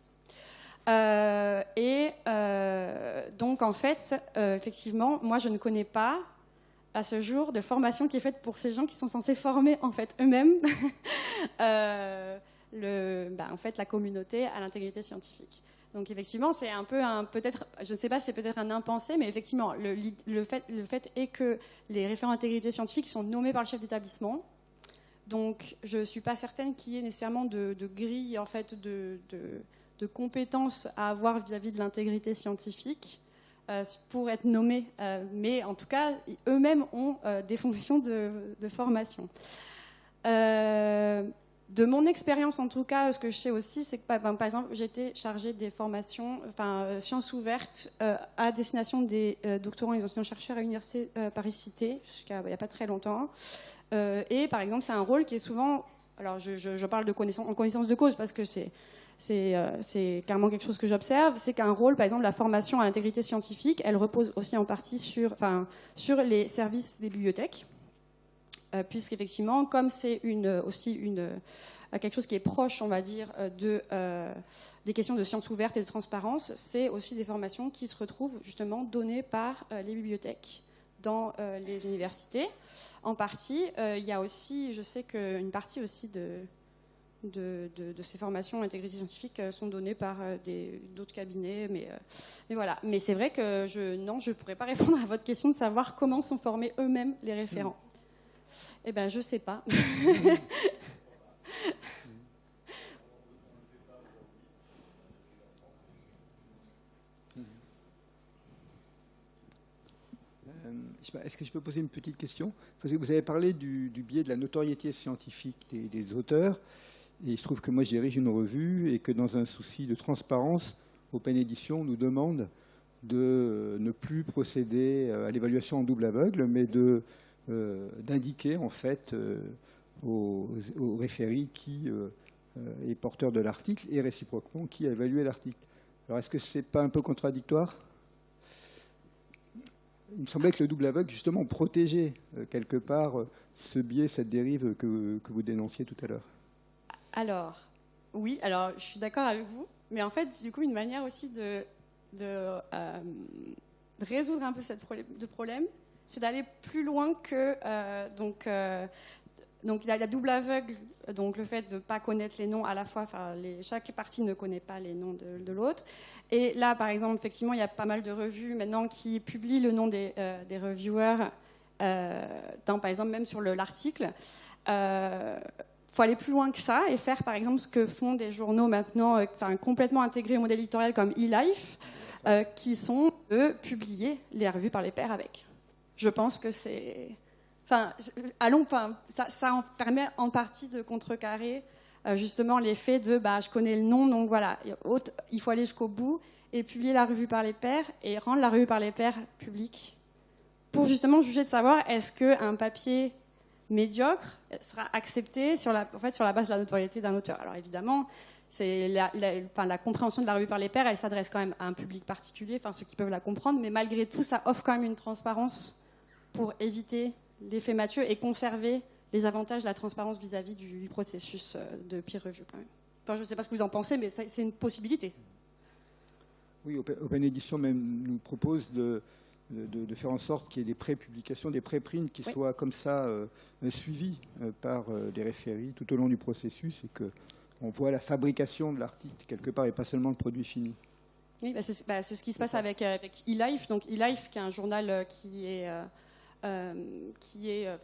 Donc, en fait, effectivement, moi, je ne connais pas à ce jour de formation qui est faite pour ces gens qui sont censés former en fait eux-mêmes en fait, la communauté à l'intégrité scientifique. Donc effectivement, c'est un peu peut-être, je ne sais pas si c'est peut-être un impensé, mais effectivement, le fait est que les référents intégrité scientifique sont nommés par le chef d'établissement. Donc je ne suis pas certaine qu'il y ait nécessairement de grille en fait, de compétences à avoir vis-à-vis de l'intégrité scientifique pour être nommés. Mais en tout cas, eux-mêmes ont des fonctions de formation. De mon expérience, en tout cas, ce que je sais aussi, c'est que, par exemple, j'étais chargée des formations, sciences ouvertes, à destination des doctorants et des enseignants-chercheurs à l'université Paris-Cité, jusqu'à il n'y a pas très longtemps. Et, par exemple, c'est un rôle qui est souvent... Alors, je parle en connaissance de cause, parce que c'est carrément quelque chose que j'observe, c'est qu'un rôle, par exemple, la formation à l'intégrité scientifique, elle repose aussi en partie sur les services des bibliothèques. Puisqu'effectivement, comme c'est quelque chose qui est proche, on va dire, des questions de sciences ouvertes et de transparence, c'est aussi des formations qui se retrouvent justement données par les bibliothèques dans les universités. En partie, il y a aussi, je sais qu'une partie aussi de ces formations intégrité scientifique sont données par d'autres cabinets, mais voilà. Mais c'est vrai que je ne pourrais pas répondre à votre question de savoir comment sont formés eux-mêmes les référents. Eh bien, je ne sais pas. Est-ce que je peux poser une petite question? Parce que vous avez parlé du biais de la notoriété scientifique des auteurs. Et il se trouve que moi, je dirige une revue et que dans un souci de transparence, Open Edition nous demande de ne plus procéder à l'évaluation en double aveugle, mais d'indiquer en fait au référé qui est porteur de l'article et réciproquement qui a évalué l'article. Alors est-ce que c'est pas un peu contradictoire? Il me semblait que le double aveugle justement protégeait quelque part ce biais, cette dérive que vous dénonciez tout à l'heure. Alors oui, alors je suis d'accord avec vous, mais en fait du coup une manière aussi de résoudre un peu ce problème, c'est d'aller plus loin que donc il y a la double aveugle, donc le fait de ne pas connaître les noms à la fois, chaque partie ne connaît pas les noms de l'autre. Et là, par exemple, effectivement, il y a pas mal de revues maintenant qui publient le nom des reviewers, par exemple même sur l'article. Faut aller plus loin que ça et faire, par exemple, ce que font des journaux maintenant, complètement intégrés au modèle éditorial comme eLife, qui sont de publier les revues par les pairs avec. Je pense que c'est... ça en permet en partie de contrecarrer justement l'effet de je connais le nom, donc voilà, il faut aller jusqu'au bout et publier la revue par les pairs et rendre la revue par les pairs publique pour justement juger de savoir est-ce qu'un papier médiocre sera accepté sur la base de la notoriété d'un auteur. Alors évidemment, c'est la compréhension de la revue par les pairs, elle s'adresse quand même à un public particulier, ceux qui peuvent la comprendre, mais malgré tout, ça offre quand même une transparence pour éviter l'effet Mathieu et conserver les avantages de la transparence vis-à-vis du processus de peer review quand même. Je ne sais pas ce que vous en pensez, mais c'est une possibilité. Oui, Open Edition même nous propose de faire en sorte qu'il y ait des pré-publications, des pré-prints qui soient comme ça suivis par des référés tout au long du processus et qu'on voit la fabrication de l'article quelque part et pas seulement le produit fini. Oui, c'est ce qui se passe avec eLife. Donc eLife, qui est un journal qui est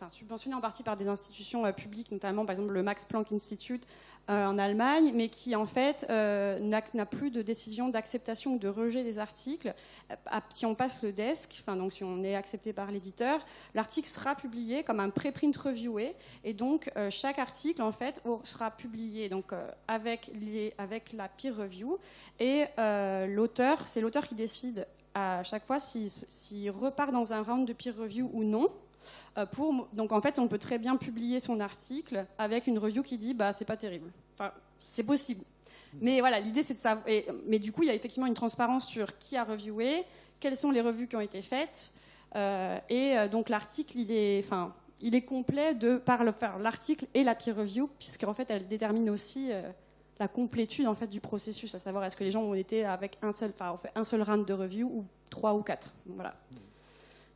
subventionné en partie par des institutions publiques, notamment par exemple le Max Planck Institute en Allemagne, mais qui en fait n'a plus de décision d'acceptation ou de rejet des articles. Si on passe le desk, donc si on est accepté par l'éditeur, l'article sera publié comme un préprint reviewé, et donc chaque article en fait sera publié donc avec la peer review, et c'est l'auteur qui décide à chaque fois s'il repart dans un round de peer review ou non. Donc en fait, on peut très bien publier son article avec une review qui dit c'est pas terrible. C'est possible. Mais voilà, l'idée c'est de savoir. Mais du coup, il y a effectivement une transparence sur qui a reviewé, quelles sont les revues qui ont été faites, et donc l'article il est complet par l'article et la peer review, puisqu'en fait elle détermine aussi la complétude en fait du processus, à savoir est-ce que les gens ont été avec un seul round de review ou 3 ou 4. Voilà.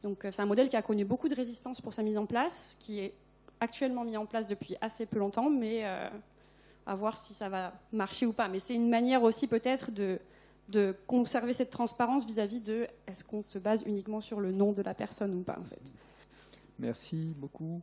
Donc c'est un modèle qui a connu beaucoup de résistance pour sa mise en place, qui est actuellement mis en place depuis assez peu longtemps, mais à voir si ça va marcher ou pas. Mais c'est une manière aussi peut-être de conserver cette transparence vis-à-vis de est-ce qu'on se base uniquement sur le nom de la personne ou pas en fait. Merci beaucoup.